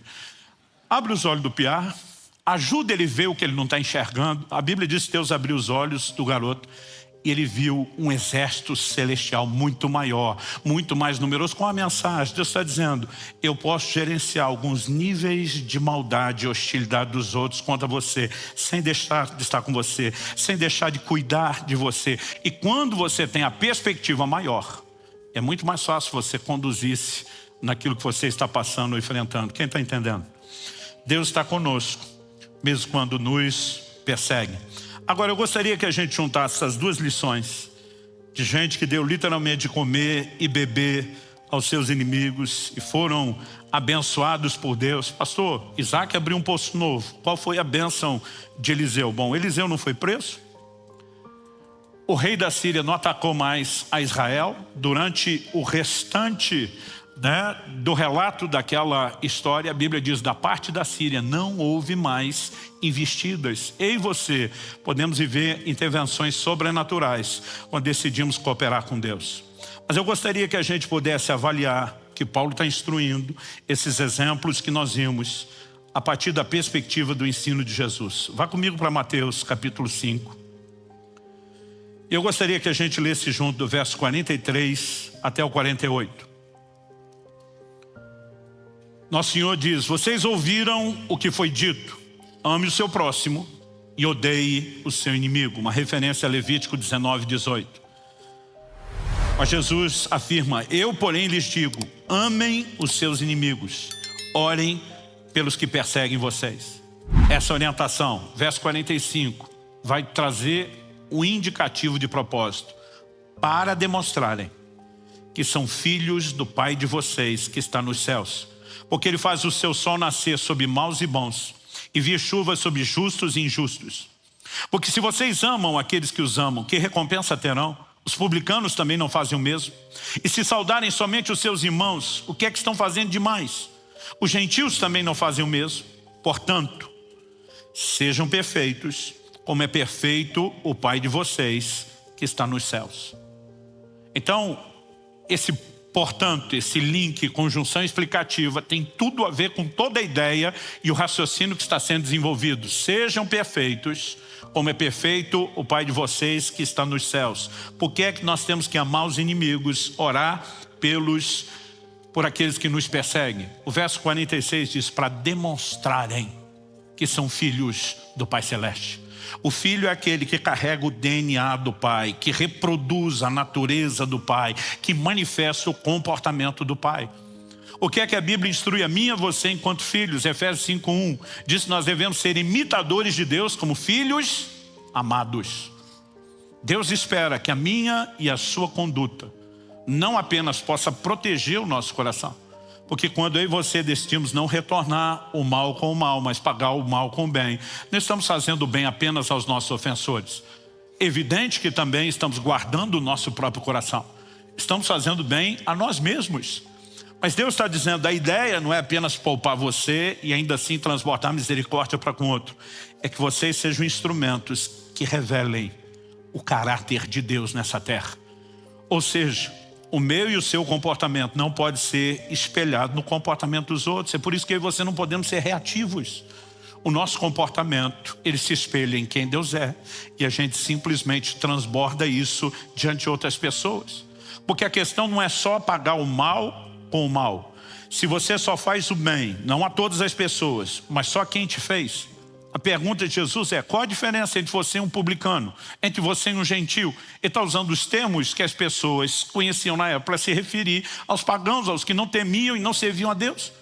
Abre os olhos do piar, ajuda ele a ver o que ele não está enxergando. A Bíblia diz que Deus abriu os olhos do garoto e ele viu um exército celestial muito maior, muito mais numeroso, com a mensagem. Deus está dizendo, eu posso gerenciar alguns níveis de maldade e hostilidade dos outros contra você, sem deixar de estar com você, sem deixar de cuidar de você. E quando você tem a perspectiva maior, é muito mais fácil você conduzir-se naquilo que você está passando ou enfrentando. Quem está entendendo? Deus está conosco, mesmo quando nos persegue. Agora eu gostaria que a gente juntasse essas duas lições de gente que deu literalmente de comer e beber aos seus inimigos e foram abençoados por Deus. Pastor, Isaac abriu um poço novo. Qual foi a bênção de Eliseu? Bom, Eliseu não foi preso. O rei da Síria não atacou mais a Israel. Durante o restante do relato daquela história, a Bíblia diz, da parte da Síria não houve mais investidas. Eu e você podemos viver intervenções sobrenaturais quando decidimos cooperar com Deus. Mas eu gostaria que a gente pudesse avaliar, que Paulo está instruindo, esses exemplos que nós vimos a partir da perspectiva do ensino de Jesus. Vá comigo para Mateus capítulo 5. Eu gostaria que a gente lesse junto do verso 43 até o 48. Nosso Senhor diz, vocês ouviram o que foi dito, ame o seu próximo e odeie o seu inimigo. Uma referência a Levítico 19, 18. Mas Jesus afirma, eu porém lhes digo, amem os seus inimigos, orem pelos que perseguem vocês. Essa orientação, verso 45, vai trazer o indicativo de propósito para demonstrarem que são filhos do Pai de vocês que está nos céus. Porque Ele faz o seu sol nascer sobre maus e bons, e vir chuva sobre justos e injustos. Porque se vocês amam aqueles que os amam, que recompensa terão? Os publicanos também não fazem o mesmo? E se saudarem somente os seus irmãos, o que é que estão fazendo demais? Os gentios também não fazem o mesmo? Portanto, sejam perfeitos, como é perfeito o Pai de vocês que está nos céus. Então, portanto, esse link, conjunção explicativa, tem tudo a ver com toda a ideia e o raciocínio que está sendo desenvolvido. Sejam perfeitos, como é perfeito o Pai de vocês que está nos céus. Por que é que nós temos que amar os inimigos, orar por aqueles que nos perseguem? O verso 46 diz, para demonstrarem que são filhos do Pai Celeste. O filho é aquele que carrega o DNA do Pai, que reproduz a natureza do Pai, que manifesta o comportamento do Pai. O que é que a Bíblia instrui a mim e a você enquanto filhos? Efésios 5:1 diz que nós devemos ser imitadores de Deus como filhos amados. Deus espera que a minha e a sua conduta não apenas possa proteger o nosso coração, porque quando eu e você decidimos não retornar o mal com o mal, mas pagar o mal com o bem, não estamos fazendo o bem apenas aos nossos ofensores. Evidente que também estamos guardando o nosso próprio coração. Estamos fazendo bem a nós mesmos. Mas Deus está dizendo, a ideia não é apenas poupar você e ainda assim transportar misericórdia para com o outro. É que vocês sejam instrumentos que revelem o caráter de Deus nessa terra. Ou seja, o meu e o seu comportamento não pode ser espelhado no comportamento dos outros. É por isso que eu e você não podemos ser reativos. O nosso comportamento, ele se espelha em quem Deus é. E a gente simplesmente transborda isso diante de outras pessoas. Porque a questão não é só pagar o mal com o mal. Se você só faz o bem, não a todas as pessoas, mas só quem te fez. A pergunta de Jesus é, qual a diferença entre você e um publicano? Entre você e um gentil? Ele está usando os termos que as pessoas conheciam na época para se referir aos pagãos, aos que não temiam e não serviam a Deus.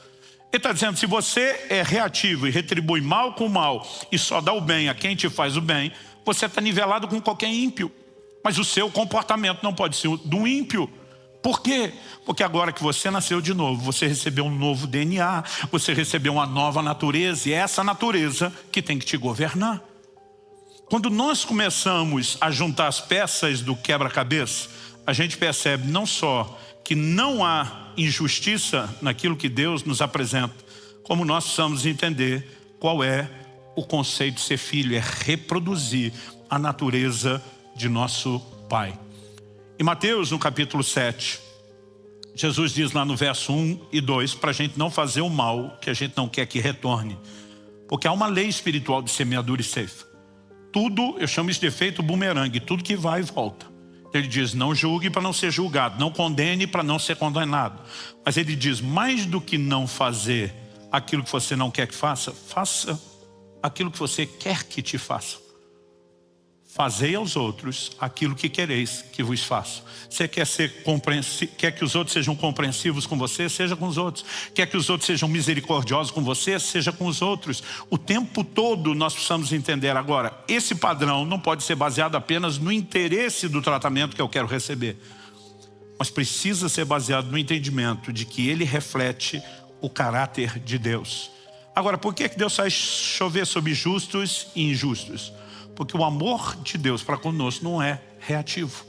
Ele está dizendo, se você é reativo e retribui mal com mal e só dá o bem a quem te faz o bem, você está nivelado com qualquer ímpio. Mas o seu comportamento não pode ser do ímpio. Por quê? Porque agora que você nasceu de novo, você recebeu um novo DNA, você recebeu uma nova natureza, e é essa natureza que tem que te governar. Quando nós começamos a juntar as peças do quebra-cabeça, a gente percebe não só que não há injustiça naquilo que Deus nos apresenta, como nós precisamos entender qual é o conceito de ser filho, é reproduzir a natureza de nosso Pai. Em Mateus, no capítulo 7, Jesus diz lá no verso 1 e 2, para a gente não fazer o mal que a gente não quer que retorne. Porque há uma lei espiritual de semeadura e ceifa. Tudo, eu chamo isso de efeito bumerangue, tudo que vai e volta. Ele diz, não julgue para não ser julgado, não condene para não ser condenado. Mas ele diz, mais do que não fazer aquilo que você não quer que faça, faça aquilo que você quer que te faça. Fazei aos outros aquilo que quereis que vos façam. Você quer que os outros sejam compreensivos com você? Seja com os outros. Quer que os outros sejam misericordiosos com você? Seja com os outros. O tempo todo nós precisamos entender agora, esse padrão não pode ser baseado apenas no interesse do tratamento que eu quero receber, mas precisa ser baseado no entendimento de que ele reflete o caráter de Deus. Agora, por que Deus faz chover sobre justos e injustos? Porque o amor de Deus para conosco não é reativo.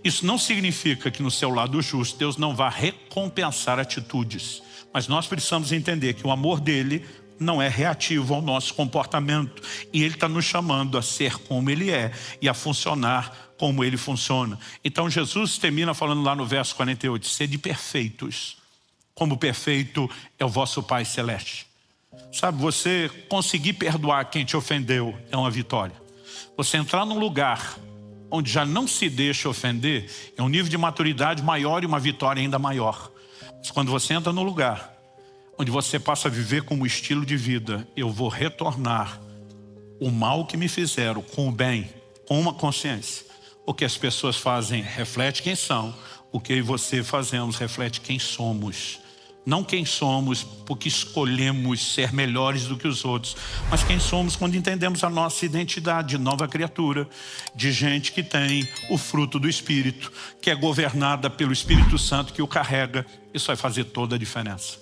Isso não significa que no seu lado justo Deus não vá recompensar atitudes. Mas nós precisamos entender que o amor dele não é reativo ao nosso comportamento. E ele está nos chamando a ser como ele é e a funcionar como ele funciona. Então Jesus termina falando lá no verso 48, sede perfeitos, como perfeito é o vosso Pai Celeste. Sabe, você conseguir perdoar quem te ofendeu é uma vitória. Você entrar num lugar onde já não se deixa ofender é um nível de maturidade maior e uma vitória ainda maior. Mas quando você entra num lugar onde você passa a viver como estilo de vida, eu vou retornar o mal que me fizeram com o bem, com uma consciência. O que as pessoas fazem reflete quem são, o que eu e você fazemos reflete quem somos. Não quem somos porque escolhemos ser melhores do que os outros, mas quem somos quando entendemos a nossa identidade de nova criatura, de gente que tem o fruto do Espírito, que é governada pelo Espírito Santo que o carrega. Isso vai fazer toda a diferença.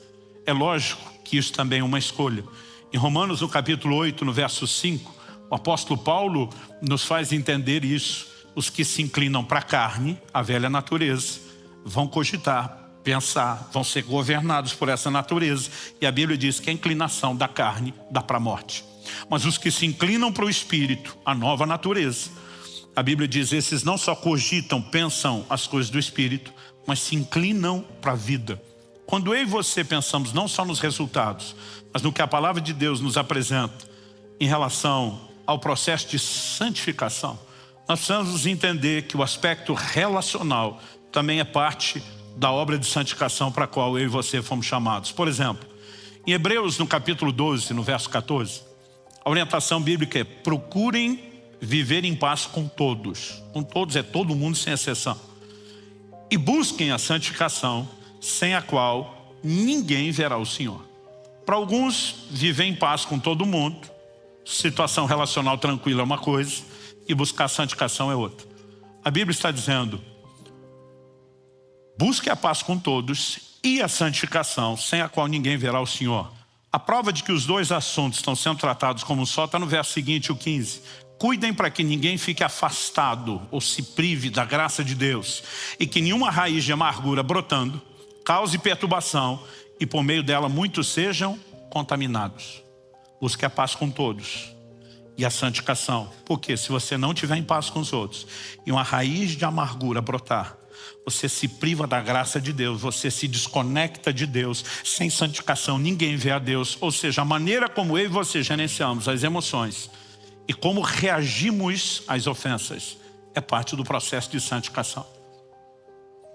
É lógico que isso também é uma escolha. Em Romanos, no capítulo 8, no verso 5, o apóstolo Paulo nos faz entender isso. Os que se inclinam para a carne, a velha natureza, vão cogitar pensar, vão ser governados por essa natureza. E a Bíblia diz que a inclinação da carne dá para a morte. Mas os que se inclinam para o Espírito, a nova natureza, a Bíblia diz, esses não só cogitam, pensam as coisas do Espírito, mas se inclinam para a vida. Quando eu e você pensamos não só nos resultados, mas no que a palavra de Deus nos apresenta em relação ao processo de santificação, nós precisamos entender que o aspecto relacional também é parte da obra de santificação para a qual eu e você fomos chamados. Por exemplo, em Hebreus, no capítulo 12, no verso 14, a orientação bíblica é: procurem viver em paz com todos. Com todos é todo mundo sem exceção. E busquem a santificação, sem a qual ninguém verá o Senhor. Para alguns, viver em paz com todo mundo, situação relacional tranquila é uma coisa, e buscar a santificação é outra. A Bíblia está dizendo: busque a paz com todos e a santificação, sem a qual ninguém verá o Senhor. A prova de que os dois assuntos estão sendo tratados como um só está no verso seguinte, o 15. Cuidem para que ninguém fique afastado ou se prive da graça de Deus, e que nenhuma raiz de amargura brotando cause perturbação, e por meio dela muitos sejam contaminados. Busque a paz com todos e a santificação, porque se você não estiver em paz com os outros e uma raiz de amargura brotar, você se priva da graça de Deus, você se desconecta de Deus. Sem santificação ninguém vê a Deus. Ou seja, a maneira como eu e você gerenciamos as emoções e como reagimos às ofensas é parte do processo de santificação.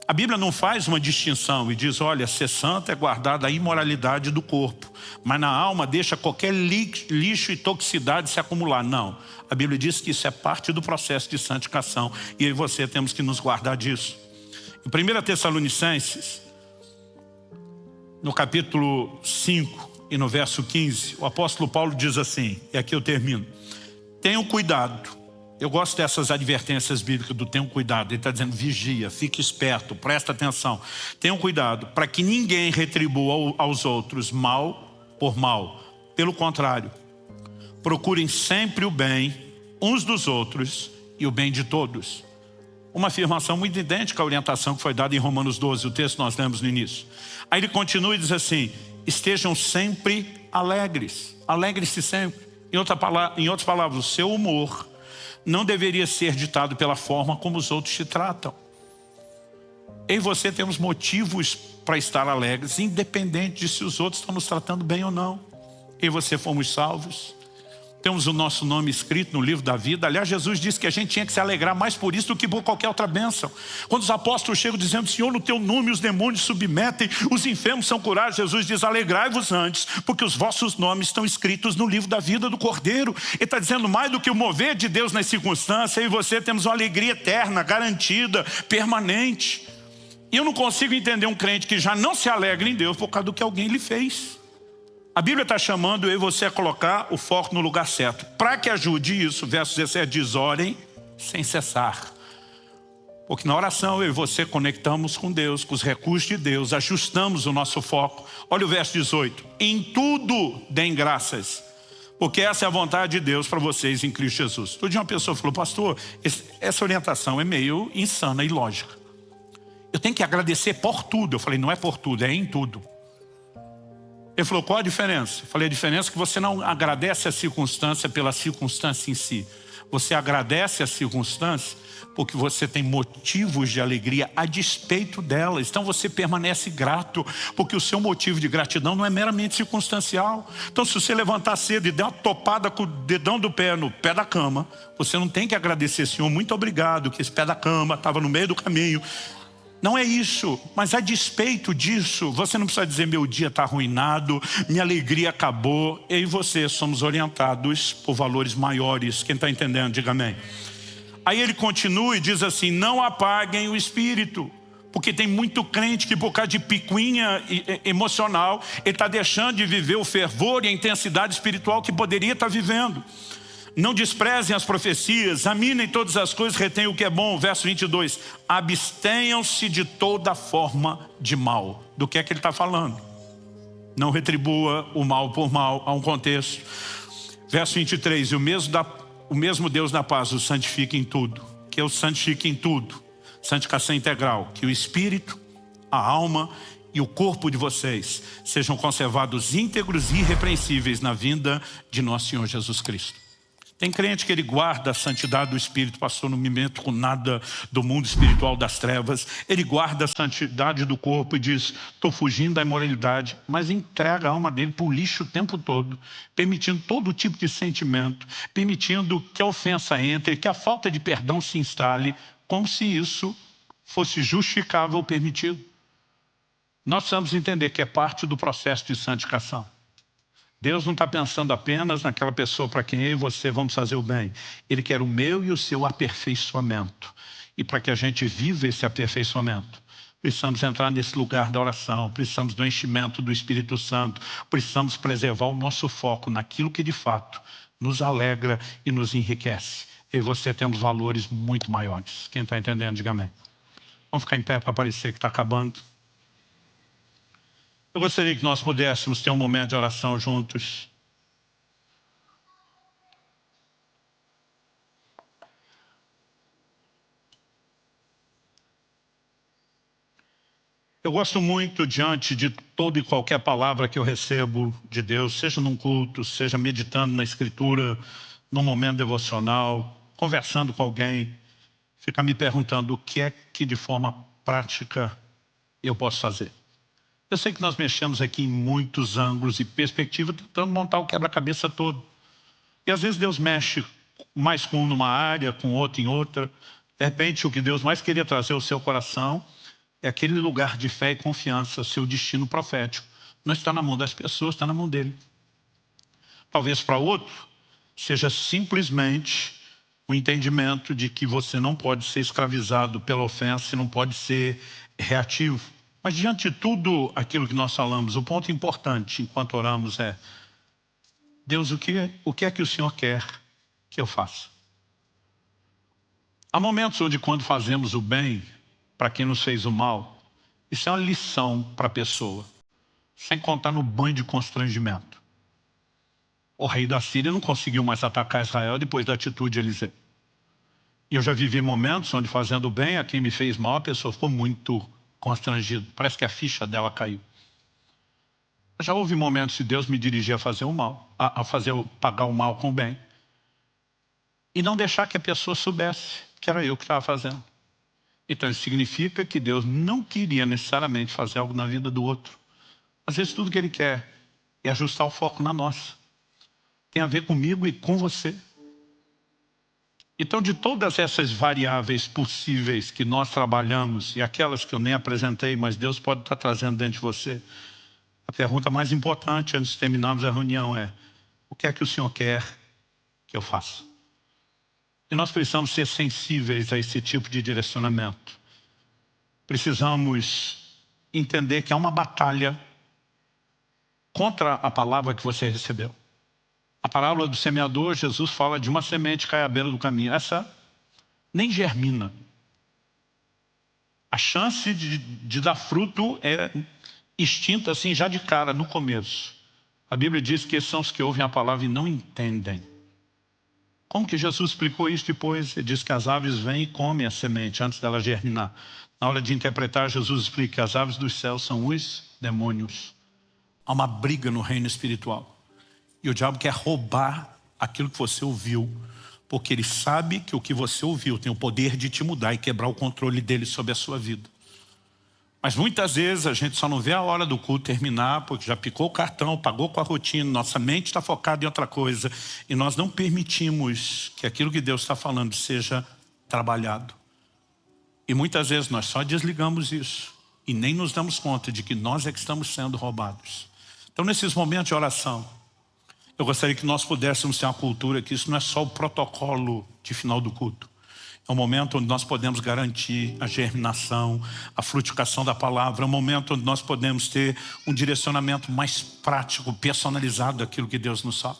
A Bíblia não faz uma distinção e diz: olha, ser santo é guardar da imoralidade do corpo, mas na alma deixa qualquer lixo e toxicidade se acumular. Não, a Bíblia diz que isso é parte do processo de santificação, e eu e você temos que nos guardar disso. Em 1 Tessalonicenses, no capítulo 5 e no verso 15, o apóstolo Paulo diz assim, e aqui eu termino: tenham cuidado. Eu gosto dessas advertências bíblicas do tenham cuidado. Ele está dizendo: vigia, fique esperto, presta atenção. Tenham cuidado para que ninguém retribua aos outros mal por mal. Pelo contrário, procurem sempre o bem uns dos outros e o bem de todos. Uma afirmação muito idêntica à orientação que foi dada em Romanos 12, o texto que nós lemos no início. Aí ele continua e diz assim: estejam sempre alegres. Alegre-se sempre. Em outras palavras, o seu humor não deveria ser ditado pela forma como os outros te tratam. Eu e você temos motivos para estar alegres, independente de se os outros estão nos tratando bem ou não. Eu e você fomos salvos. Temos o nosso nome escrito no livro da vida. Aliás, Jesus disse que a gente tinha que se alegrar mais por isso do que por qualquer outra bênção. Quando os apóstolos chegam dizendo: Senhor, no teu nome os demônios submetem, os enfermos são curados, Jesus diz: alegrai-vos antes, porque os vossos nomes estão escritos no livro da vida do Cordeiro. Ele está dizendo mais do que o mover de Deus nas circunstâncias. Eu e você temos uma alegria eterna, garantida, permanente. E eu não consigo entender um crente que já não se alegra em Deus por causa do que alguém lhe fez. A Bíblia está chamando eu e você a colocar o foco no lugar certo. Para que ajude isso, verso 17 diz: orem sem cessar. Porque na oração eu e você conectamos com Deus, com os recursos de Deus, ajustamos o nosso foco. Olha o verso 18: em tudo deem graças, porque essa é a vontade de Deus para vocês em Cristo Jesus. Todo dia uma pessoa falou: pastor, essa orientação é meio insana e ilógica. Eu tenho que agradecer por tudo. Eu falei: não é por tudo, é em tudo. Ele falou: qual a diferença? Eu falei: a diferença é que você não agradece a circunstância pela circunstância em si. Você agradece a circunstância porque você tem motivos de alegria a despeito delas. Então você permanece grato, porque o seu motivo de gratidão não é meramente circunstancial. Então se você levantar cedo e der uma topada com o dedão do pé no pé da cama, você não tem que agradecer: Senhor, muito obrigado que esse pé da cama estava no meio do caminho. Não é isso, mas a despeito disso, você não precisa dizer: meu dia está arruinado, minha alegria acabou. Eu e você somos orientados por valores maiores. Quem está entendendo, diga amém. Aí ele continua e diz assim: não apaguem o espírito. Porque tem muito crente que por causa de picuinha emocional, ele está deixando de viver o fervor e a intensidade espiritual que poderia estar vivendo. Não desprezem as profecias, examinem todas as coisas, retenham o que é bom. Verso 22, abstenham-se de toda forma de mal. Do que é que ele está falando? Não retribua o mal por mal, há um contexto. Verso 23, o mesmo Deus da paz o santifique em tudo. Que eu santifique em tudo. Santificação integral. Que o Espírito, a alma e o corpo de vocês sejam conservados íntegros e irrepreensíveis na vinda de nosso Senhor Jesus Cristo. Tem crente que ele guarda a santidade do Espírito, pastor, não me meto com nada do mundo espiritual das trevas. Ele guarda a santidade do corpo e diz, estou fugindo da imoralidade, mas entrega a alma dele para o lixo o tempo todo, permitindo todo tipo de sentimento, permitindo que a ofensa entre, que a falta de perdão se instale, como se isso fosse justificável ou permitido. Nós precisamos entender que é parte do processo de santificação. Deus não está pensando apenas naquela pessoa para quem eu e você vamos fazer o bem. Ele quer o meu e o seu aperfeiçoamento. E para que a gente viva esse aperfeiçoamento, precisamos entrar nesse lugar da oração, precisamos do enchimento do Espírito Santo, precisamos preservar o nosso foco naquilo que de fato nos alegra e nos enriquece. Eu e você temos valores muito maiores. Quem está entendendo, diga amém. Vamos ficar em pé para parecer que está acabando. Eu gostaria que nós pudéssemos ter um momento de oração juntos. Eu gosto muito, diante de toda e qualquer palavra que eu recebo de Deus, seja num culto, seja meditando na Escritura, num momento devocional, conversando com alguém, ficar me perguntando o que é que de forma prática eu posso fazer. Eu sei que nós mexemos aqui em muitos ângulos e perspectivas, tentando montar o quebra-cabeça todo. E às vezes Deus mexe mais com um numa área, com outro em outra. De repente, o que Deus mais queria trazer ao seu coração é aquele lugar de fé e confiança, seu destino profético. Não está na mão das pessoas, está na mão dele. Talvez para outro, seja simplesmente o entendimento de que você não pode ser escravizado pela ofensa e não pode ser reativo. Mas diante de tudo aquilo que nós falamos, o ponto importante enquanto oramos é: Deus, o que é que o Senhor quer que eu faça? Há momentos onde, quando fazemos o bem para quem nos fez o mal, isso é uma lição para a pessoa, sem contar no banho de constrangimento. O rei da Síria não conseguiu mais atacar Israel depois da atitude de Eliseu. E eu já vivi momentos onde, fazendo o bem a quem me fez mal, a pessoa ficou muito constrangido. Parece que a ficha dela caiu. Já houve momentos que Deus me dirigia a fazer o mal, pagar o mal com o bem. E não deixar que a pessoa soubesse que era eu que estava fazendo. Então isso significa que Deus não queria necessariamente fazer algo na vida do outro. Às vezes tudo que Ele quer é ajustar o foco na nossa. Tem a ver comigo e com você. Então, de todas essas variáveis possíveis que nós trabalhamos, e aquelas que eu nem apresentei, mas Deus pode estar trazendo dentro de você, a pergunta mais importante antes de terminarmos a reunião é: o que é que o Senhor quer que eu faça? E nós precisamos ser sensíveis a esse tipo de direcionamento. Precisamos entender que há uma batalha contra a palavra que você recebeu. A parábola do semeador, Jesus fala de uma semente que cai à beira do caminho. Essa nem germina. A chance de dar fruto é extinta assim já de cara, no começo. A Bíblia diz que esses são os que ouvem a palavra e não entendem. Como que Jesus explicou isso depois? Ele diz que as aves vêm e comem a semente antes dela germinar. Na hora de interpretar, Jesus explica que as aves dos céus são os demônios. Há uma briga no reino espiritual. E o diabo quer roubar aquilo que você ouviu, porque ele sabe que o que você ouviu tem o poder de te mudar e quebrar o controle dele sobre a sua vida. Mas muitas vezes a gente só não vê a hora do culto terminar, porque já picou o cartão, pagou com a rotina, nossa mente está focada em outra coisa, e nós não permitimos que aquilo que Deus está falando seja trabalhado. E muitas vezes nós só desligamos isso, e nem nos damos conta de que nós é que estamos sendo roubados. Então, nesses momentos de oração, eu gostaria que nós pudéssemos ter uma cultura que isso não é só o protocolo de final do culto. É um momento onde nós podemos garantir a germinação, a frutificação da palavra. É um momento onde nós podemos ter um direcionamento mais prático, personalizado daquilo que Deus nos fala.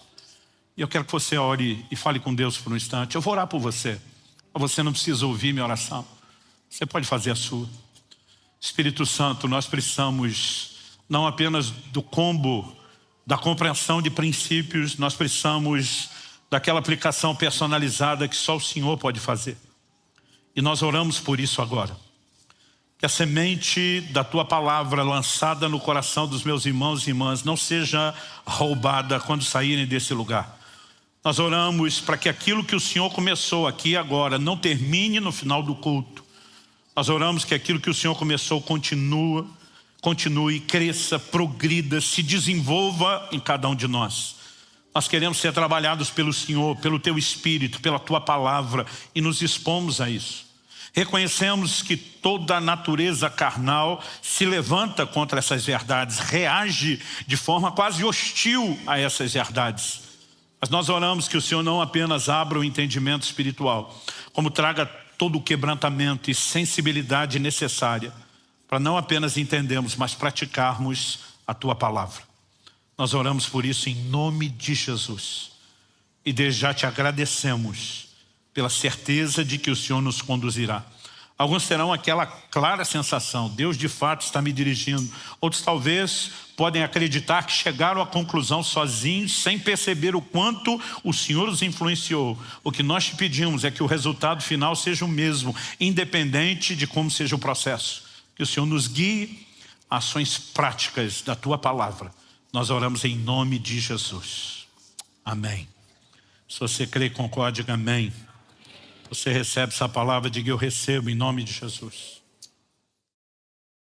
E eu quero que você ore e fale com Deus por um instante. Eu vou orar por você. Você não precisa ouvir minha oração. Você pode fazer a sua. Espírito Santo, nós precisamos não apenas do combo da compreensão de princípios, nós precisamos daquela aplicação personalizada que só o Senhor pode fazer. E nós oramos por isso agora. Que a semente da tua palavra lançada no coração dos meus irmãos e irmãs não seja roubada quando saírem desse lugar. Nós oramos para que aquilo que o Senhor começou aqui e agora não termine no final do culto. Nós oramos que aquilo que o Senhor começou continue, cresça, progrida, se desenvolva em cada um de nós. Nós queremos ser trabalhados pelo Senhor, pelo Teu Espírito, pela Tua Palavra e nos expomos a isso. Reconhecemos que toda a natureza carnal se levanta contra essas verdades, reage de forma quase hostil a essas verdades. Mas nós oramos que o Senhor não apenas abra o entendimento espiritual, como traga todo o quebrantamento e sensibilidade necessária para não apenas entendermos, mas praticarmos a Tua Palavra. Nós oramos por isso em nome de Jesus. E desde já te agradecemos pela certeza de que o Senhor nos conduzirá. Alguns terão aquela clara sensação, Deus de fato está me dirigindo. Outros talvez podem acreditar que chegaram à conclusão sozinhos, sem perceber o quanto o Senhor os influenciou. O que nós te pedimos é que o resultado final seja o mesmo, independente de como seja o processo. Que o Senhor nos guie a ações práticas da Tua Palavra. Nós oramos em nome de Jesus. Amém. Se você crê e concorda, diga amém. Você recebe essa palavra, diga eu recebo em nome de Jesus.